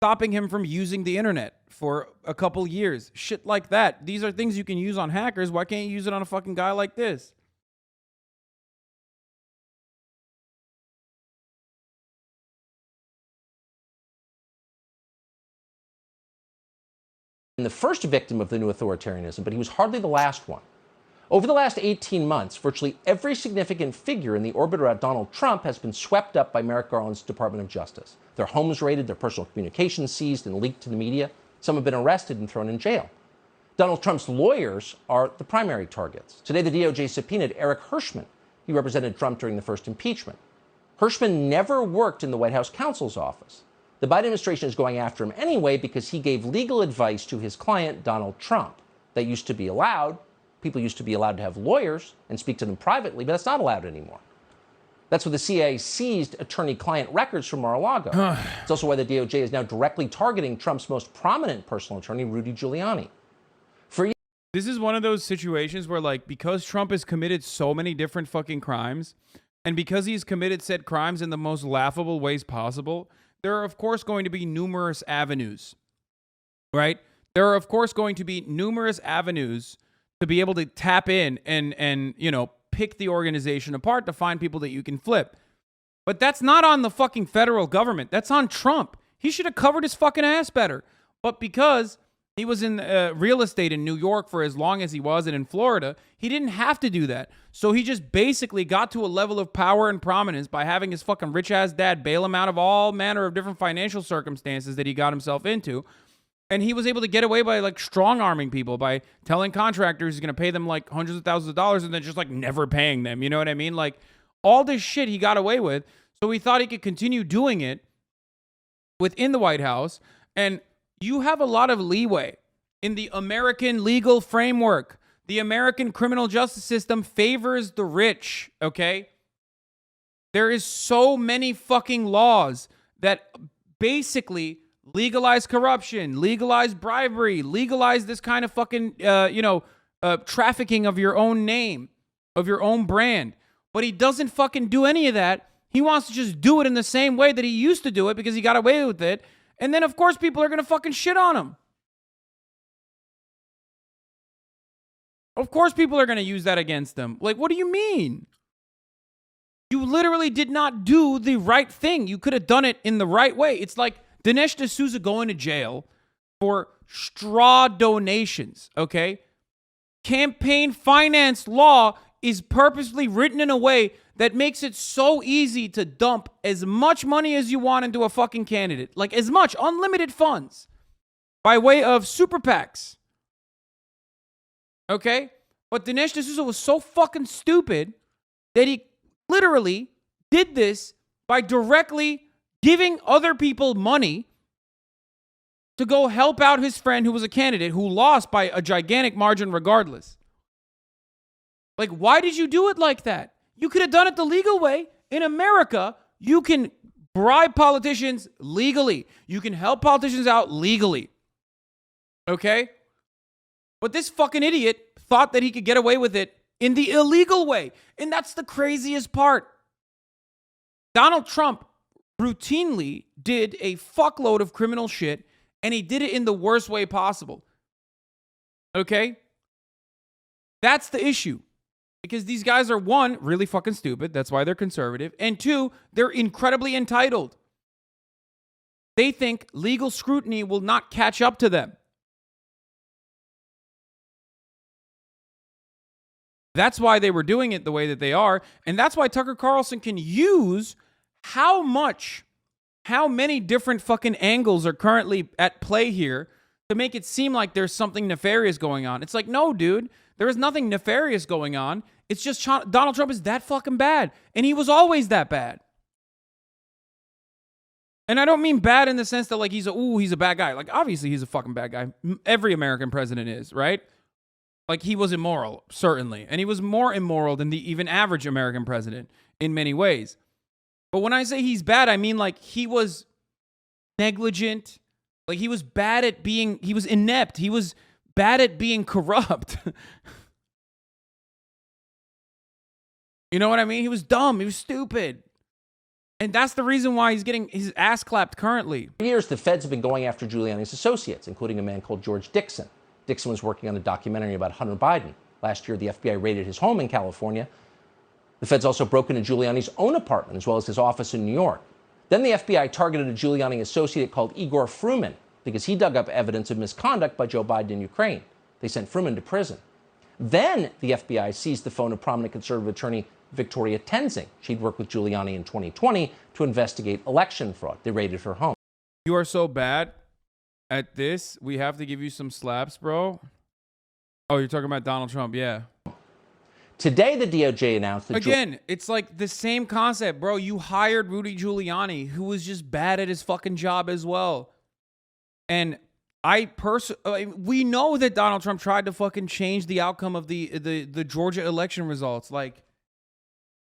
Stopping him from using the internet for a couple years. Shit like that. These are things you can use on hackers. Why can't you use it on a fucking guy like this? the first victim of the new authoritarianism, but he was hardly the last one. Over the last 18 months, virtually every significant figure in the orbit around Donald Trump has been swept up by Merrick Garland's Department of Justice. Their homes raided, their personal communications seized and leaked to the media. Some have been arrested and thrown in jail. Donald Trump's lawyers are the primary targets. Today, the DOJ subpoenaed Eric Hirschman. He represented Trump during the first impeachment. Hirschman never worked in the White House counsel's office. The Biden administration is going after him anyway because he gave legal advice to his client, Donald Trump. That used to be allowed. People used to be allowed to have lawyers and speak to them privately, but that's not allowed anymore. That's why the CIA seized attorney-client records from Mar-a-Lago. It's also why the DOJ is now directly targeting Trump's most prominent personal attorney, Rudy Giuliani. This is one of those situations where, like, because Trump has committed so many different fucking crimes, and because he's committed said crimes in the most laughable ways possible, there are, of course, going to be numerous avenues, right? There are, of course, going to be numerous avenues to be able to tap in and you know, pick the organization apart to find people that you can flip. But that's not on the fucking federal government. That's on Trump. He should have covered his fucking ass better. But because he was in real estate in New York for as long as he was and in Florida, he didn't have to do that. So he just basically got to a level of power and prominence by having his fucking rich-ass dad bail him out of all manner of different financial circumstances that he got himself into. And he was able to get away by, like, strong-arming people, by telling contractors he's going to pay them, like, hundreds of thousands of dollars and then just, like, never paying them. You know what I mean? Like, all this shit he got away with. So he thought he could continue doing it within the White House. And you have a lot of leeway in the American legal framework. The American criminal justice system favors the rich, okay? There is so many fucking laws that basically legalize corruption, legalize bribery, legalize this kind of fucking, trafficking of your own name, of your own brand. But he doesn't fucking do any of that. He wants to just do it in the same way that he used to do it because he got away with it. And then, of course, people are going to fucking shit on him. Of course, people are going to use that against them. Like, what do you mean? You literally did not do the right thing. You could have done it in the right way. It's like Dinesh D'Souza going to jail for straw donations, okay? Campaign finance law is purposely written in a way that makes it so easy to dump as much money as you want into a fucking candidate. Like, as much, unlimited funds, by way of super PACs. Okay? But Dinesh D'Souza was so fucking stupid that he literally did this by directly giving other people money to go help out his friend who was a candidate who lost by a gigantic margin regardless. Like, why did you do it like that? You could have done it the legal way. In America, you can bribe politicians legally. You can help politicians out legally. Okay? But this fucking idiot thought that he could get away with it in the illegal way. And that's the craziest part. Donald Trump routinely did a fuckload of criminal shit, and he did it in the worst way possible. Okay? That's the issue. Because these guys are, one, really fucking stupid. That's why they're conservative. And two, they're incredibly entitled. They think legal scrutiny will not catch up to them. That's why they were doing it the way that they are. And that's why Tucker Carlson can use how many different fucking angles are currently at play here to make it seem like there's something nefarious going on. It's like, no, dude, there is nothing nefarious going on. It's just Donald Trump is that fucking bad. And he was always that bad. And I don't mean bad in the sense that, like, he's a bad guy. Like, obviously he's a fucking bad guy. Every American president is, right? Like, he was immoral, certainly. And he was more immoral than the even average American president in many ways. But when I say he's bad, I mean, like, he was negligent. Like, he was inept. He was bad at being corrupt. You know what I mean? He was dumb. He was stupid. And that's the reason why he's getting his ass clapped currently. For years, the feds have been going after Giuliani's associates, including a man called George Dixon. Dixon was working on a documentary about Hunter Biden. Last year, the FBI raided his home in California. The feds also broke into Giuliani's own apartment, as well as his office in New York. Then the FBI targeted a Giuliani associate called Igor Fruman. because he dug up evidence of misconduct by Joe Biden in Ukraine. They sent Fruman to prison. Then the FBI seized the phone of prominent conservative attorney Victoria Tenzing. She'd worked with Giuliani in 2020 to investigate election fraud. They raided her home. You are so bad at this. We have to give you some slaps, bro. Oh, you're talking about Donald Trump. Yeah. Today, the DOJ announced that... Again, it's like the same concept, bro. You hired Rudy Giuliani, who was just bad at his fucking job as well. And we know that Donald Trump tried to fucking change the outcome of the Georgia election results. Like,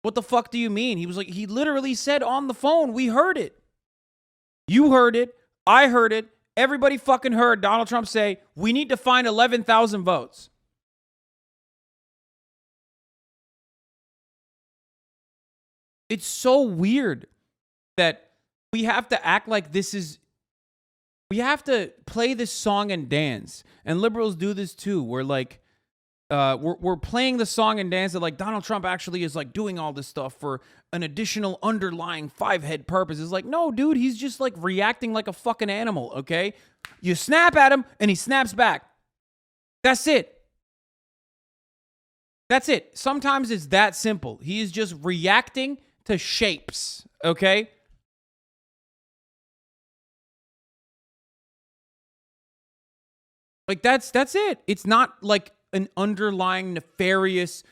what the fuck do you mean? He literally said on the phone, we heard it. You heard it. I heard it. Everybody fucking heard Donald Trump say, we need to find 11,000 votes. It's so weird that we have to act like we have to play this song and dance. And liberals do this too. We're like, we're playing the song and dance that like Donald Trump actually is like doing all this stuff for an additional underlying five-head purpose. It's like, no, dude, he's just like reacting like a fucking animal, okay? You snap at him and he snaps back. That's it. That's it. Sometimes it's that simple. He is just reacting to shapes, okay? Like that's it. It's not like an underlying nefarious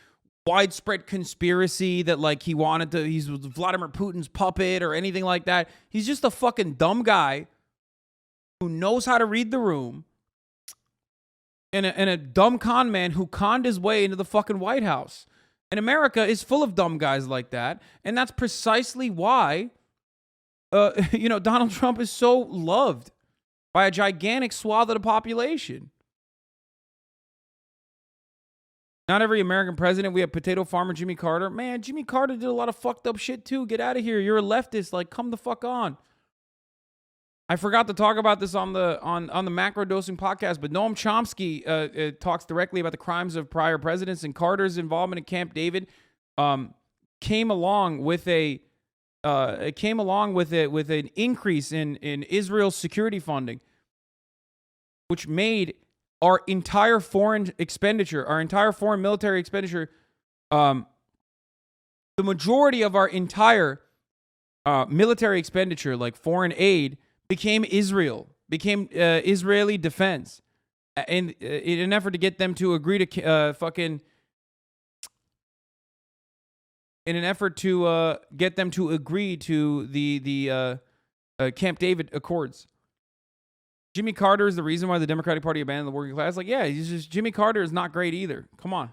widespread conspiracy that like he's Vladimir Putin's puppet or anything like that. He's just a fucking dumb guy who knows how to read the room and a dumb con man who conned his way into the fucking White House. And America is full of dumb guys like that. And that's precisely why, Donald Trump is so loved by a gigantic swath of the population. Not every American president. We have potato farmer Jimmy Carter. Man, Jimmy Carter did a lot of fucked up shit too. Get out of here. You're a leftist. Like, come the fuck on. I forgot to talk about this on the Macro Dosing podcast, but Noam Chomsky talks directly about the crimes of prior presidents, and Carter's involvement in Camp David came along with an increase in Israel's security funding, which made our entire foreign expenditure, our entire foreign military expenditure, the majority of our entire military expenditure, like foreign aid, became Israeli defense, and in an effort to get them to agree to get them to agree to the Camp David Accords. Jimmy Carter is the reason why the Democratic Party abandoned the working class. Like, yeah, Jimmy Carter is not great either. Come on.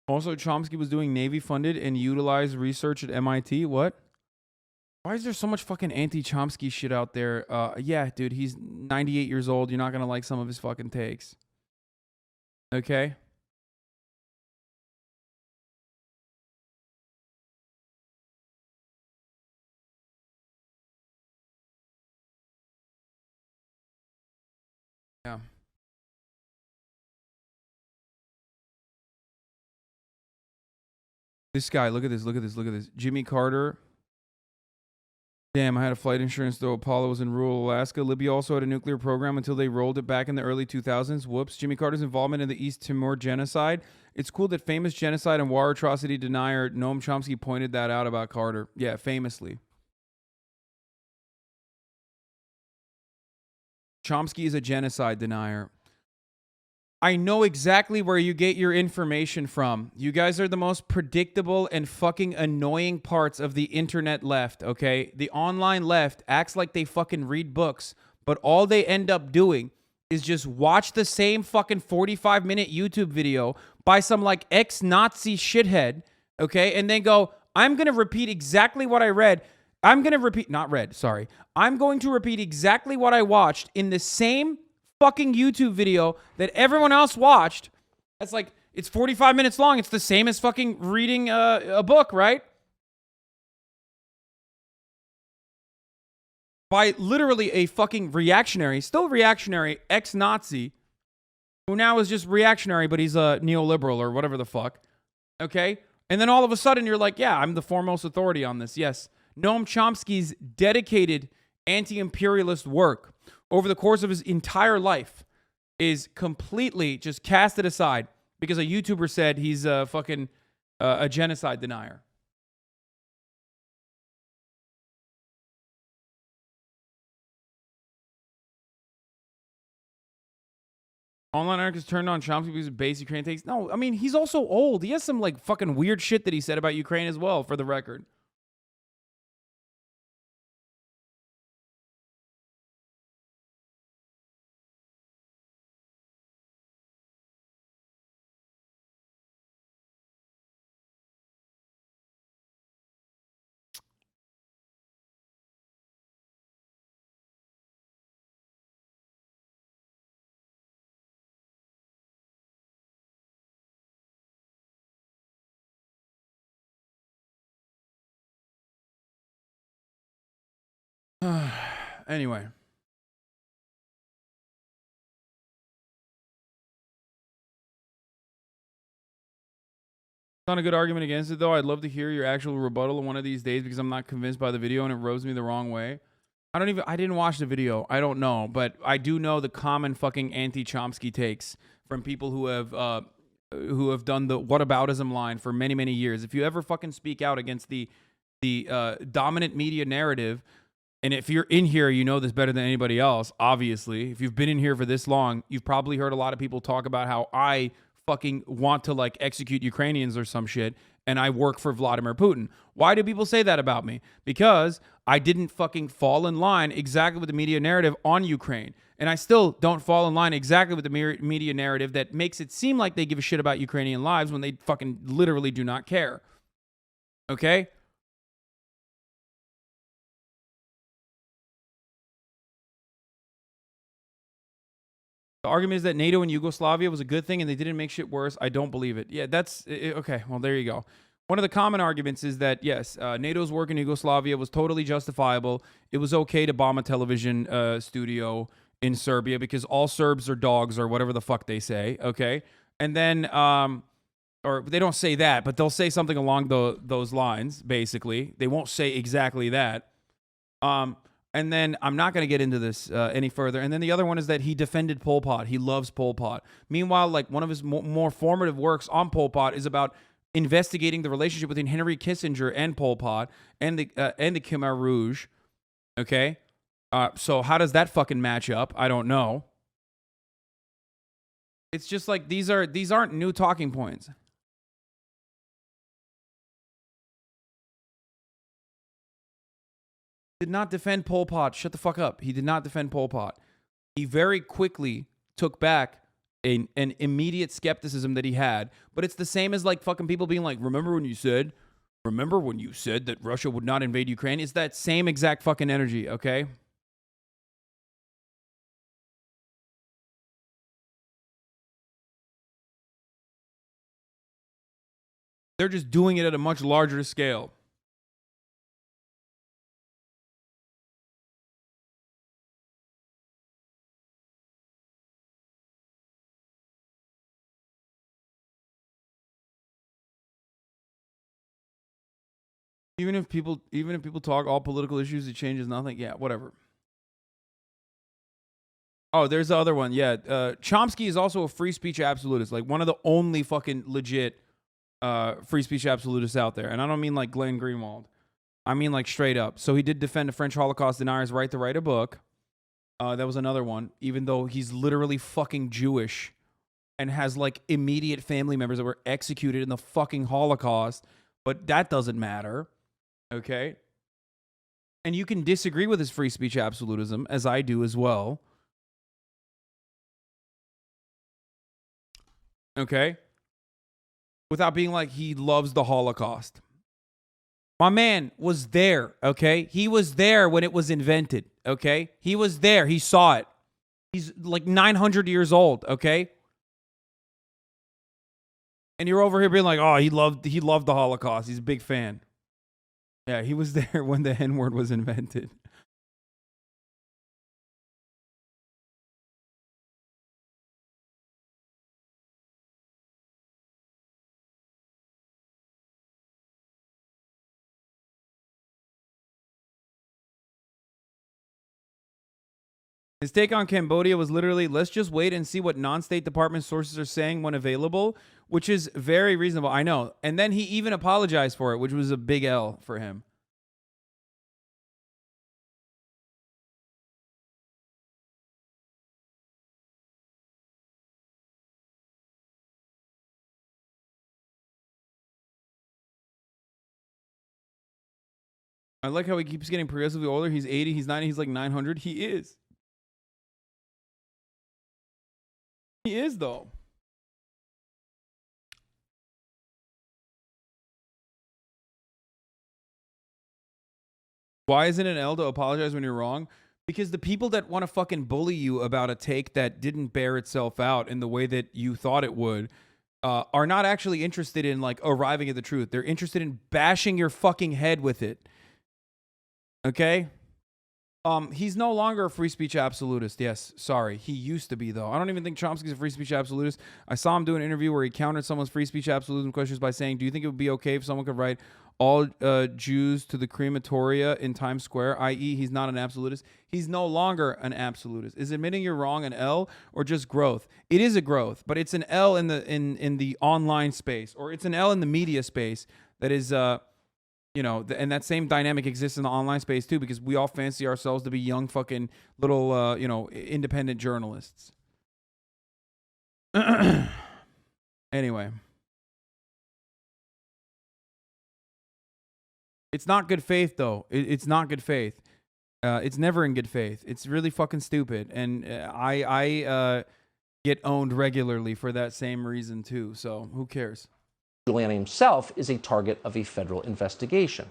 Also, Chomsky was doing Navy-funded and utilized research at MIT. What? Why is there so much fucking anti-Chomsky shit out there? Yeah, dude, he's 98 years old. You're not going to like some of his fucking takes. Okay? Yeah. This guy, look at this. Jimmy Carter. Damn, I had a flight insurance though Apollo was in rural Alaska. Libya also had a nuclear program until they rolled it back in the early 2000s. Whoops. Jimmy Carter's involvement in the East Timor genocide. It's cool that famous genocide and war atrocity denier Noam Chomsky pointed that out about Carter. Yeah, famously. Chomsky is a genocide denier. I know exactly where you get your information from. You guys are the most predictable and fucking annoying parts of the internet left, okay? The online left acts like they fucking read books, but all they end up doing is just watch the same fucking 45-minute YouTube video by some like ex-Nazi shithead, okay? And then go, I'm going to repeat exactly what I read. I'm going to repeat exactly what I watched in the same fucking YouTube video that everyone else watched. That's like, it's 45 minutes long. It's the same as fucking reading a book, right? By literally a fucking reactionary, still reactionary, ex-Nazi, who now is just reactionary, but he's a neoliberal or whatever the fuck, okay? And then all of a sudden you're like, yeah, I'm the foremost authority on this. Yes. Noam Chomsky's dedicated anti-imperialist work over the course of his entire life is completely just casted aside because a YouTuber said he's a fucking a genocide denier. Online anarchists turned on Chomsky because of base Ukraine takes. No, I mean, he's also old. He has some like fucking weird shit that he said about Ukraine as well, for the record. Anyway. Not a good argument against it, though. I'd love to hear your actual rebuttal one of these days because I'm not convinced by the video and it rubs me the wrong way. I didn't watch the video. I don't know, but I do know the common fucking anti-Chomsky takes from people who have done the whataboutism line for many, many years. If you ever fucking speak out against the dominant media narrative, and if you're in here, you know this better than anybody else, obviously. If you've been in here for this long, you've probably heard a lot of people talk about how I fucking want to like execute Ukrainians or some shit, and I work for Vladimir Putin. Why do people say that about me? Because I didn't fucking fall in line exactly with the media narrative on Ukraine. And I still don't fall in line exactly with the media narrative that makes it seem like they give a shit about Ukrainian lives when they fucking literally do not care. Okay? The argument is that NATO in Yugoslavia was a good thing and they didn't make shit worse. I don't believe it. Yeah, that's okay. Well, there you go. One of the common arguments is that, yes, NATO's work in Yugoslavia was totally justifiable. It was okay to bomb a television studio in Serbia because all Serbs are dogs or whatever the fuck they say, okay? And then, or they don't say that, but they'll say something along those lines, basically. They won't say exactly that. And then I'm not going to get into this any further. And then the other one is that he defended Pol Pot. He loves Pol Pot. Meanwhile, like one of his more formative works on Pol Pot is about investigating the relationship between Henry Kissinger and Pol Pot and the Khmer Rouge. Okay, so how does that fucking match up? I don't know. It's just like these aren't new talking points. Did not defend Pol Pot. Shut the fuck up. He did not defend Pol Pot. He very quickly took back an immediate skepticism that he had. But it's the same as like fucking people being like, remember when you said that Russia would not invade Ukraine? It's that same exact fucking energy, okay? They're just doing it at a much larger scale. Even if people talk all political issues, it changes nothing. Yeah, whatever. Oh, there's the other one. Yeah, Chomsky is also a free speech absolutist, like one of the only fucking legit free speech absolutists out there. And I don't mean like Glenn Greenwald. I mean like straight up. So he did defend a French Holocaust denier's right to write a book. That was another one, even though he's literally fucking Jewish and has like immediate family members that were executed in the fucking Holocaust. But that doesn't matter. Okay? And you can disagree with his free speech absolutism, as I do as well. Okay? Without being like he loves the Holocaust. My man was there, okay? He was there when it was invented, okay? He was there. He saw it. He's like 900 years old, okay? And you're over here being like, oh, he loved the Holocaust. He's a big fan. Yeah, he was there when the N-word was invented. His take on Cambodia was literally, let's just wait and see what non-State Department sources are saying when available, which is very reasonable. I know. And then he even apologized for it, which was a big L for him. I like how he keeps getting progressively older. He's 80, he's 90, he's like 900. He is. He is, though. Why isn't it an L to apologize when you're wrong? Because the people that want to fucking bully you about a take that didn't bear itself out in the way that you thought it would are not actually interested in like arriving at the truth. They're interested in bashing your fucking head with it. Okay? He's no longer a free speech absolutist. Yes, sorry. He used to be, though. I don't even think Chomsky's a free speech absolutist. I saw him do an interview where he countered someone's free speech absolutism questions by saying, do you think it would be okay if someone could write all Jews to the crematoria in Times Square, i.e. he's not an absolutist? He's no longer an absolutist. Is admitting you're wrong an L or just growth? It is a growth, but it's an L in the online space, or it's an L in the media space that is... you know, and that same dynamic exists in the online space too, because we all fancy ourselves to be young fucking little, you know, independent journalists. Anyway. It's not good faith, though. It's not good faith. It's never in good faith. It's really fucking stupid. And I get owned regularly for that same reason, too. So who cares? Giuliani himself is a target of a federal investigation.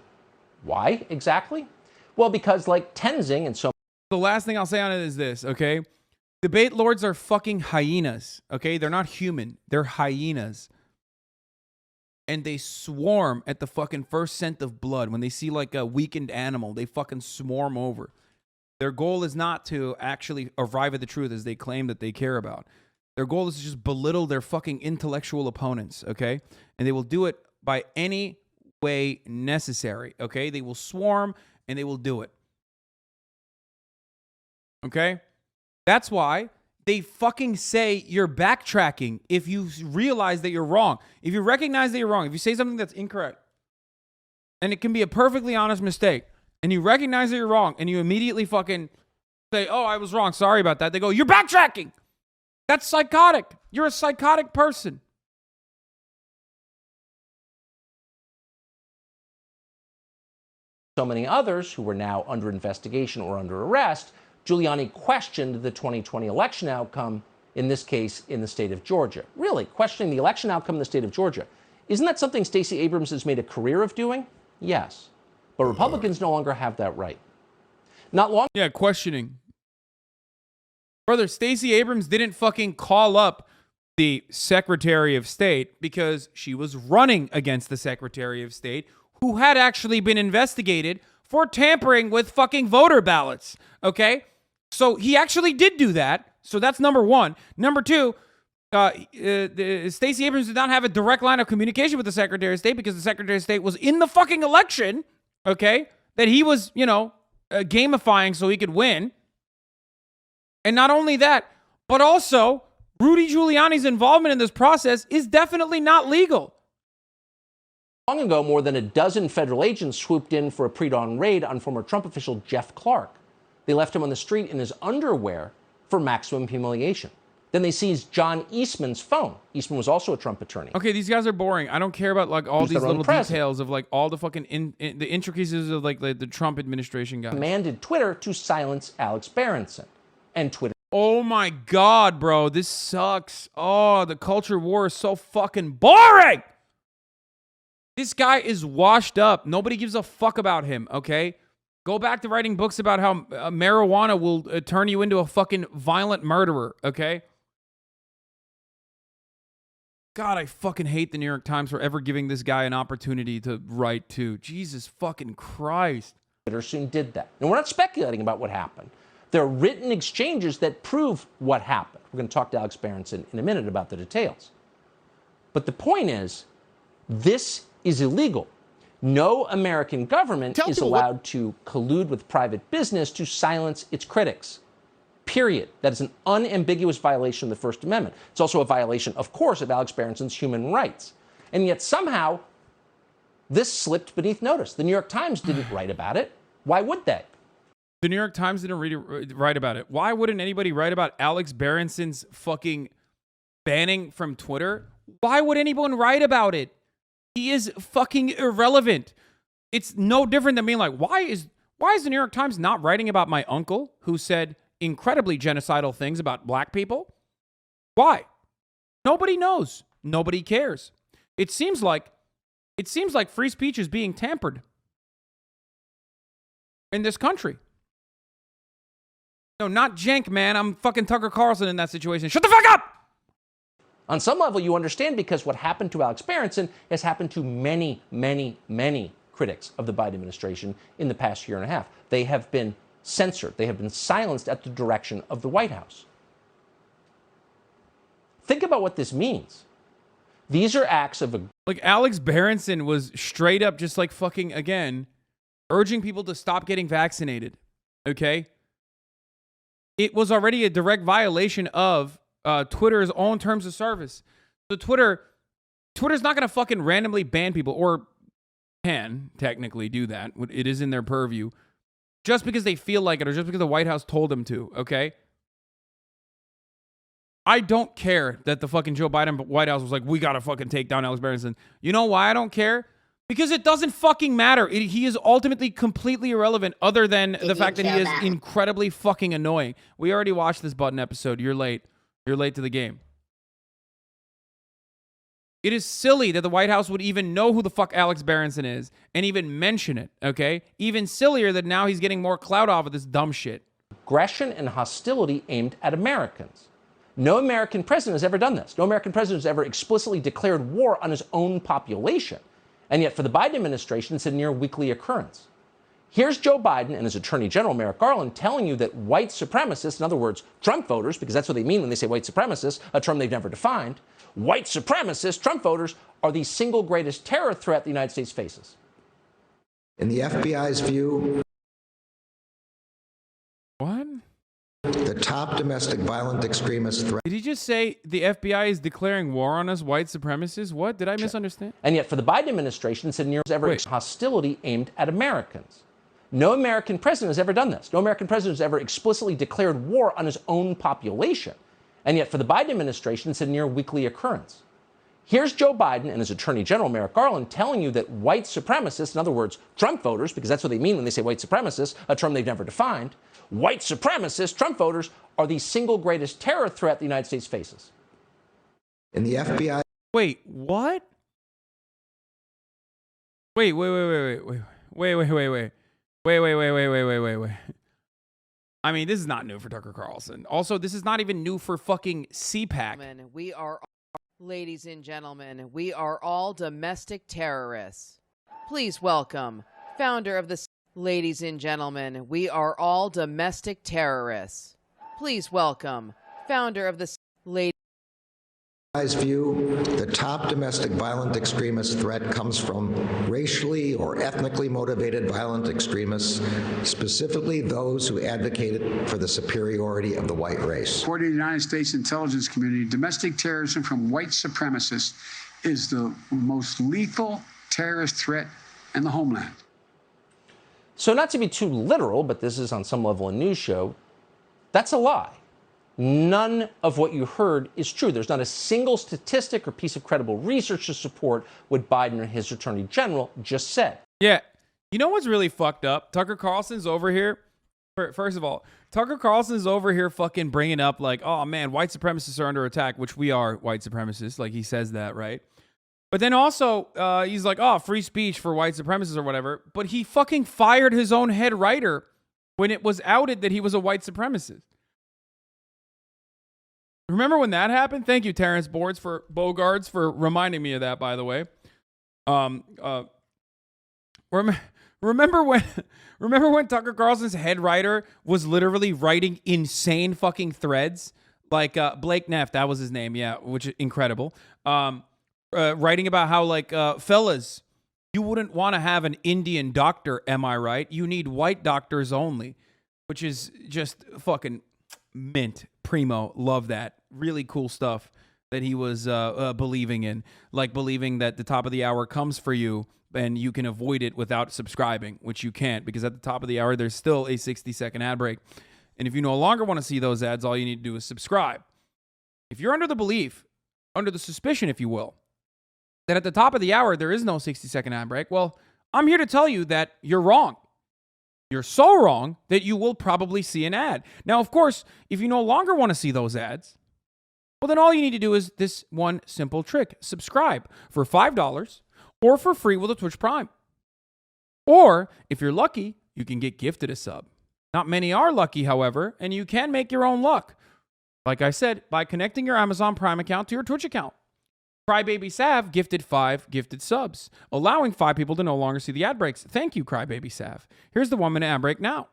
Why exactly? Well, because like Tenzing and so... The last thing I'll say on it is this, okay? Debate lords are fucking hyenas, okay? They're not human. They're hyenas. And they swarm at the fucking first scent of blood. When they see like a weakened animal, they fucking swarm over. Their goal is not to actually arrive at the truth as they claim that they care about. Their goal is to just belittle their fucking intellectual opponents, okay? And they will do it by any way necessary, okay? They will swarm and they will do it. Okay? That's why they fucking say you're backtracking if you realize that you're wrong. If you recognize that you're wrong, if you say something that's incorrect, and it can be a perfectly honest mistake, and you recognize that you're wrong, and you immediately fucking say, oh, I was wrong, sorry about that. They go, you're backtracking. That's psychotic. You're a psychotic person. So many others who were now under investigation or under arrest, Giuliani questioned the 2020 election outcome, in this case, in the state of Georgia. Really, questioning the election outcome in the state of Georgia. Isn't that something Stacey Abrams has made a career of doing? Yes. But Republicans no longer have that right. Not long... Yeah, questioning. Brother, Stacey Abrams didn't fucking call up the Secretary of State because she was running against the Secretary of State, who had actually been investigated for tampering with fucking voter ballots, okay? So he actually did do that. So that's number one. Number two, Stacey Abrams did not have a direct line of communication with the Secretary of State because the Secretary of State was in the fucking election, okay, that he was, you know, gamifying so he could win. And not only that, but also Rudy Giuliani's involvement in this process is definitely not legal. Long ago, more than a dozen federal agents swooped in for a pre-dawn raid on former Trump official Jeff Clark. They left him on the street in his underwear for maximum humiliation. Then they seized John Eastman's phone. Eastman was also a Trump attorney. Okay, these guys are boring. I don't care about like all these little details of like all the fucking the intricacies of like the Trump administration guys. Commanded Twitter to silence Alex Berenson. And Twitter. Oh my God, bro. This sucks. Oh, the culture war is so fucking boring. This guy is washed up. Nobody gives a fuck about him, okay? Go back to writing books about how marijuana will turn you into a fucking violent murderer, okay? God, I fucking hate the New York Times for ever giving this guy an opportunity to write too. Jesus fucking Christ. Twitter soon did that. And we're not speculating about what happened. There are written exchanges that prove what happened. We're going to talk to Alex Berenson in a minute about the details. But the point is, this is illegal. No American government is allowed to collude with private business to silence its critics. Period. period. That is an unambiguous violation of the First Amendment. It's also a violation, of course, of Alex Berenson's human rights. And yet somehow this slipped beneath notice. The New York Times didn't write about it. Why would they? The New York Times didn't write about it. Why wouldn't anybody write about Alex Berenson's fucking banning from Twitter? Why would anyone write about it? He is fucking irrelevant. It's no different than being like, why is the New York Times not writing about my uncle who said incredibly genocidal things about black people? Why? Nobody knows. Nobody cares. It seems like free speech is being tampered in this country. No, not Jenk, man. I'm fucking Tucker Carlson in that situation. Shut the fuck up! On some level, you understand, because what happened to Alex Berenson has happened to many, many, many critics of the Biden administration in the past year and a half. They have been censored. They have been silenced at the direction of the White House. Think about what this means. These are acts of... Like, Alex Berenson was straight up just like fucking, again, urging people to stop getting vaccinated. Okay? It was already a direct violation of Twitter's own terms of service. So Twitter's not going to fucking randomly ban people, or can technically do that. It is in their purview. Just because they feel like it, or just because the White House told them to, okay? I don't care that the fucking Joe Biden White House was like, we got to fucking take down Alex Berenson. You know why I don't care? Because it doesn't fucking matter. He is ultimately completely irrelevant, other than the fact that he is incredibly fucking annoying. We already watched this Button episode. You're late. You're late to the game. It is silly that the White House would even know who the fuck Alex Berenson is and even mention it, okay? Even sillier that now he's getting more clout off of this dumb shit. Aggression and hostility aimed at Americans. No American president has ever done this. No American president has ever explicitly declared war on his own population. And yet for the Biden administration, it's a near weekly occurrence. Here's Joe Biden and his Attorney General, Merrick Garland, telling you that white supremacists, in other words, Trump voters, because that's what they mean when they say white supremacists, a term they've never defined, white supremacists, Trump voters, are the single greatest terror threat the United States faces. In the FBI's view, What? the top domestic violent extremist threat. Did he just say the FBI is declaring war on us, white supremacists? What? Did I misunderstand? And yet for the Biden administration, it's a near ever hostility aimed at Americans. No American president has ever done this. No American president has ever explicitly declared war on his own population. And yet for the Biden administration, it's a near weekly occurrence. Here's Joe Biden and his Attorney General, Merrick Garland, telling you that white supremacists, in other words, Trump voters, because that's what they mean when they say white supremacists, a term they've never defined, white supremacists, Trump voters, are the single greatest terror threat the United States faces. In the FBI. Wait, what? Wait. I mean, this is not new for Tucker Carlson. Also, this is not even new for fucking CPAC. We are, ladies and gentlemen, we are all domestic terrorists. Please welcome founder of the... Ladies and gentlemen, we are all domestic terrorists. Please welcome founder of the... View, the top domestic violent extremist threat comes from racially or ethnically motivated violent extremists, specifically those who advocated for the superiority of the white race. According to the United States intelligence community, domestic terrorism from white supremacists is the most lethal terrorist threat in the homeland. So not to be too literal, but this is on some level a news show, that's a lie. None of what you heard is true. There's not a single statistic or piece of credible research to support what Biden or his Attorney General just said. Yeah. You know what's really fucked up? Tucker Carlson's over here. First of all, Tucker Carlson's over here fucking bringing up like, oh man, white supremacists are under attack, which we are white supremacists. Like he says that, right? But then also he's like, oh, free speech for white supremacists or whatever. But he fucking fired his own head writer when it was outed that he was a white supremacist. Remember when that happened? Thank you, Terrence Bogards, for reminding me of that, by the way. Remember when Tucker Carlson's head writer was literally writing insane fucking threads? Like Blake Neff, that was his name, yeah, which is incredible. Writing about how, like, fellas, you wouldn't want to have an Indian doctor, am I right? You need white doctors only, which is just fucking mint, primo. Love that. Really cool stuff that he was believing in, like believing that the top of the hour comes for you and you can avoid it without subscribing, which you can't, because at the top of the hour, there's still a 60-second ad break. And if you no longer want to see those ads, all you need to do is subscribe. If you're under the belief, under the suspicion, if you will, that at the top of the hour, there is no 60-second ad break, well, I'm here to tell you that you're wrong. You're so wrong that you will probably see an ad. Now, of course, if you no longer want to see those ads, well, then all you need to do is this one simple trick. Subscribe for $5 or for free with a Twitch Prime. Or, if you're lucky, you can get gifted a sub. Not many are lucky, however, and you can make your own luck. Like I said, by connecting your Amazon Prime account to your Twitch account. Crybaby Sav gifted 5 gifted subs, allowing 5 people to no longer see the ad breaks. Thank you, Crybaby Sav. Here's the 1-minute ad break now.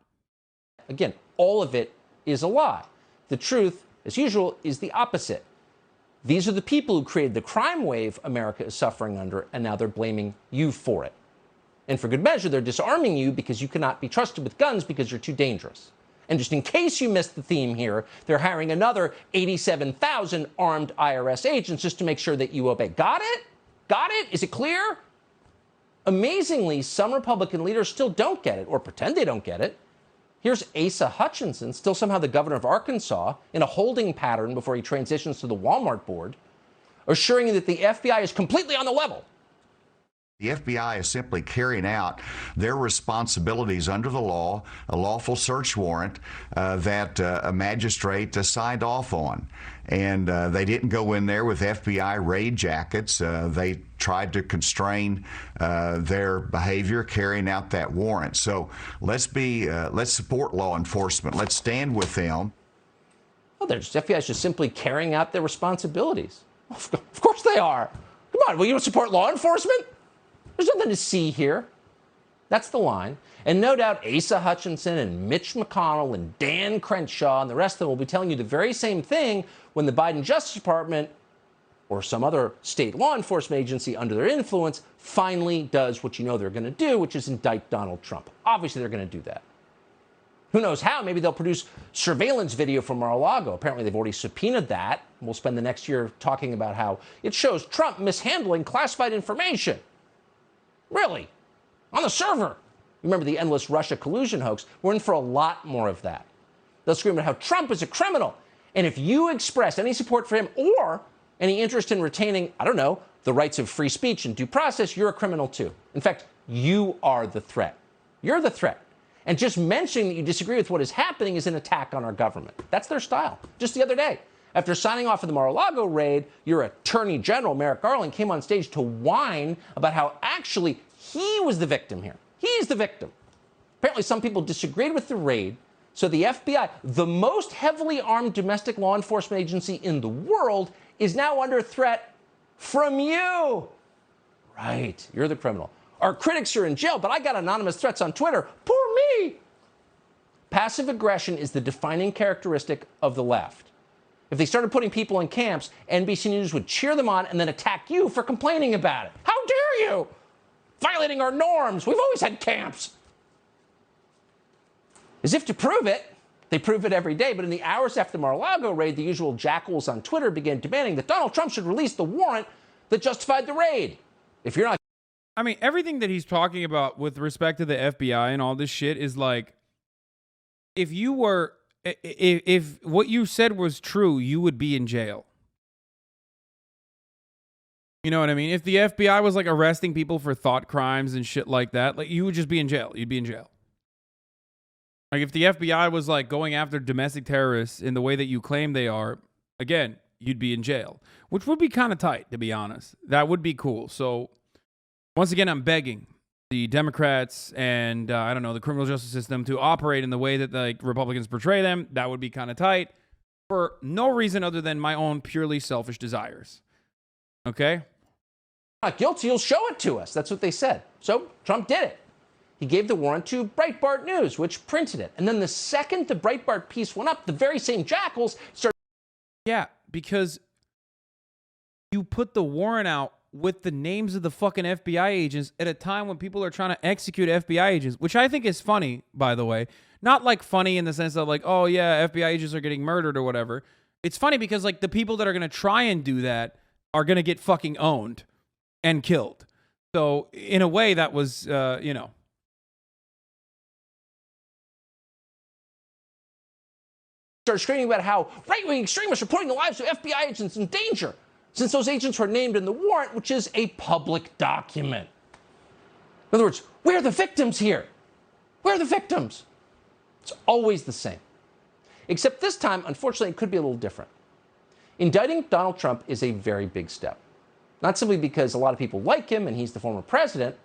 Again, all of it is a lie. The truth, as usual, is the opposite. These are the people who created the crime wave America is suffering under, and now they're blaming you for it. And for good measure, they're disarming you because you cannot be trusted with guns because you're too dangerous. And just in case you missed the theme here, they're hiring another 87,000 armed IRS agents just to make sure that you obey. Got it? Got it? Is it clear? Amazingly, some Republican leaders still don't get it, or pretend they don't get it. Here's Asa Hutchinson, still somehow the governor of Arkansas, in a holding pattern before he transitions to the Walmart board, assuring you that the FBI is completely on the level. The FBI is simply carrying out their responsibilities under the law, a lawful search warrant that a magistrate signed off on. And they didn't go in there with FBI raid jackets. They tried to constrain their behavior carrying out that warrant. So let's support law enforcement. Let's stand with them. Well, FBI is just simply carrying out their responsibilities. Of course they are. Come on, will you support law enforcement? There's nothing to see here. That's the line. And no doubt Asa Hutchinson and Mitch McConnell and Dan Crenshaw and the rest of them will be telling you the very same thing when the Biden Justice Department or some other state law enforcement agency under their influence finally does what you know they're going to do, which is indict Donald Trump. Obviously, they're going to do that. Who knows how? Maybe they'll produce surveillance video from Mar-a-Lago. Apparently, they've already subpoenaed that. We'll spend the next year talking about how it shows Trump mishandling classified information. Really? On the server. Remember the endless Russia collusion hoax? We're in for a lot more of that. They'll scream about how Trump is a criminal. And if you express any support for him or any interest in retaining, I don't know, the rights of free speech and due process, you're a criminal too. In fact, you are the threat. You're the threat. And just mentioning that you disagree with what is happening is an attack on our government. That's their style. Just the other day, after signing off on the Mar-a-Lago raid, your Attorney General, Merrick Garland, came on stage to whine about how actually he was the victim here. He's the victim. Apparently, some people disagreed with the raid, so the FBI, the most heavily armed domestic law enforcement agency in the world, is now under threat from you. Right, you're the criminal. Our critics are in jail, but I got anonymous threats on Twitter. Poor me. Passive aggression is the defining characteristic of the left. If they started putting people in camps, NBC News would cheer them on and then attack you for complaining about it. How dare you? Violating our norms. We've always had camps. As if to prove it, they prove it every day, but in the hours after the Mar-a-Lago raid, the usual jackals on Twitter began demanding that Donald Trump should release the warrant that justified the raid. If you're not... I mean, everything that he's talking about with respect to the FBI and all this shit is like, if what you said was true, you would be in jail. You know what I mean? If the FBI was like arresting people for thought crimes and shit like that, like you would just be in jail. You'd be in jail. Like if the FBI was like going after domestic terrorists in the way that you claim they are, again, you'd be in jail, which would be kind of tight, to be honest. That would be cool. So once again, I'm begging the Democrats and, I don't know, the criminal justice system to operate in the way that the Republicans portray them. That would be kind of tight for no reason other than my own purely selfish desires. Okay? Not guilty, you'll show it to us. That's what they said. So Trump did it. He gave the warrant to Breitbart News, which printed it. And then the second the Breitbart piece went up, the very same jackals started... Yeah, because you put the warrant out with the names of the fucking FBI agents at a time when people are trying to execute FBI agents, which I think is funny, by the way. Not like funny in the sense of like, oh yeah, FBI agents are getting murdered or whatever. It's funny because like the people that are going to try and do that are going to get fucking owned and killed. So in a way that was, you know. Started screaming about how right-wing extremists are putting the lives of FBI agents in danger, since those agents were named in the warrant, which is a public document. In other words, where are the victims here? Where are the victims? It's always the same. Except this time, unfortunately, it could be a little different. Indicting Donald Trump is a very big step. Not simply because a lot of people like him and he's the former president,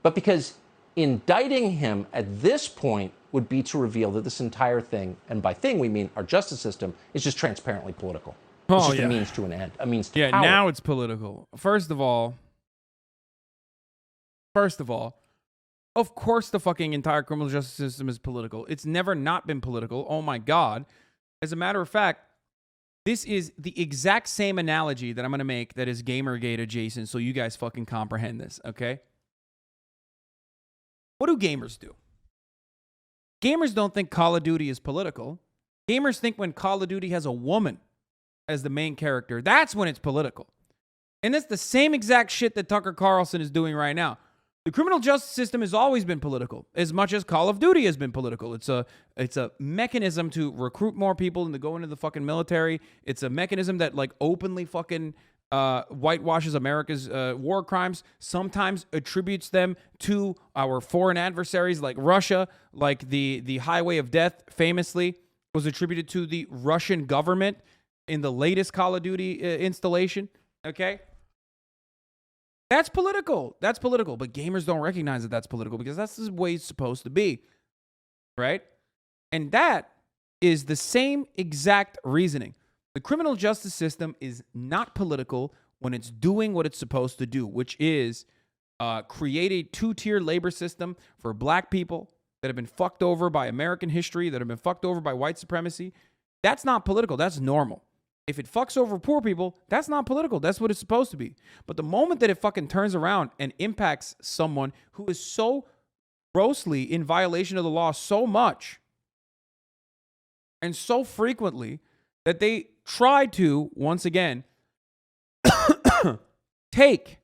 but because indicting him at this point would be to reveal that this entire thing, and by thing we mean our justice system, is just transparently political. It's just a means to an end, a means to power. Now it's political. First of all, of course the fucking entire criminal justice system is political. It's never not been political. Oh my God. As a matter of fact, this is the exact same analogy that I'm going to make that is Gamergate adjacent, so you guys fucking comprehend this, okay? What do gamers do? Gamers don't think Call of Duty is political. Gamers think when Call of Duty has a woman as the main character, that's when it's political. And that's the same exact shit that Tucker Carlson is doing right now. The criminal justice system has always been political, as much as Call of Duty has been political. It's a mechanism to recruit more people and to go into the fucking military. It's a mechanism that like openly fucking whitewashes America's war crimes, sometimes attributes them to our foreign adversaries like Russia, like the Highway of Death famously was attributed to the Russian government in the latest Call of Duty installation, okay? That's political. That's political. But gamers don't recognize that that's political because that's the way it's supposed to be, right? And that is the same exact reasoning. The criminal justice system is not political when it's doing what it's supposed to do, which is create a two-tier labor system for black people that have been fucked over by American history, that have been fucked over by white supremacy. That's not political. That's normal. If it fucks over poor people, that's not political. That's what it's supposed to be. But the moment that it fucking turns around and impacts someone who is so grossly in violation of the law so much and so frequently that they try to, once again, take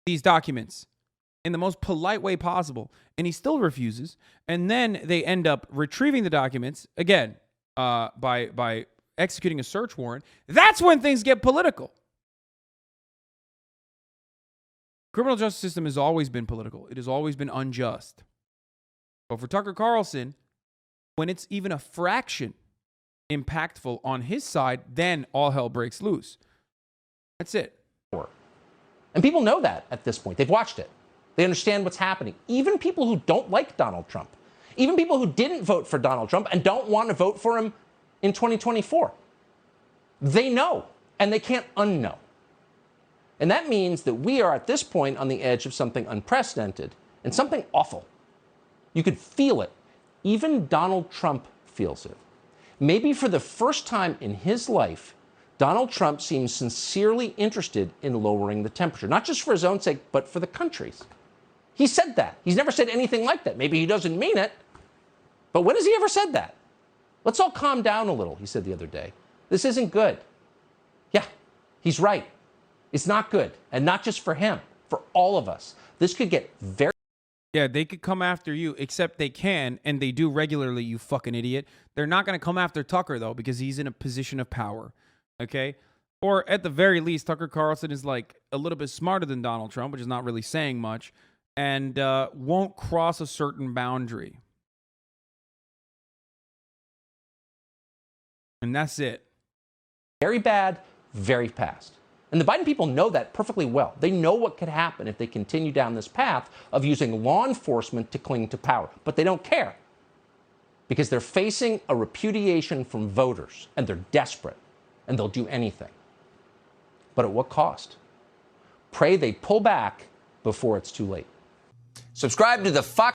these documents in the most polite way possible, and he still refuses, and then they end up retrieving the documents, again, by executing a search warrant, that's when things get political. Criminal justice system has always been political. It has always been unjust. But for Tucker Carlson, when it's even a fraction impactful on his side, then all hell breaks loose. That's it. And people know that at this point. They've watched it. They understand what's happening. Even people who don't like Donald Trump, even people who didn't vote for Donald Trump and don't want to vote for him in 2024. They know, and they can't unknow. And that means that we are at this point on the edge of something unprecedented and something awful. You could feel it. Even Donald Trump feels it. Maybe for the first time in his life, Donald Trump seems sincerely interested in lowering the temperature, not just for his own sake, but for the country's. He said that. He's never said anything like that. Maybe he doesn't mean it, but when has he ever said that? Let's all calm down a little, he said the other day. This isn't good. Yeah, he's right. It's not good. And not just for him, for all of us. This could get very... Yeah, they could come after you, except they can, and they do regularly, you fucking idiot. They're not going to come after Tucker, though, because he's in a position of power, okay? Or at the very least, Tucker Carlson is like a little bit smarter than Donald Trump, which is not really saying much, and won't cross a certain boundary. And that's it. Very bad, very fast. And the Biden people know that perfectly well. They know what could happen if they continue down this path of using law enforcement to cling to power. But they don't care because they're facing a repudiation from voters and they're desperate and they'll do anything. But at what cost? Pray they pull back before it's too late. Subscribe to the Fox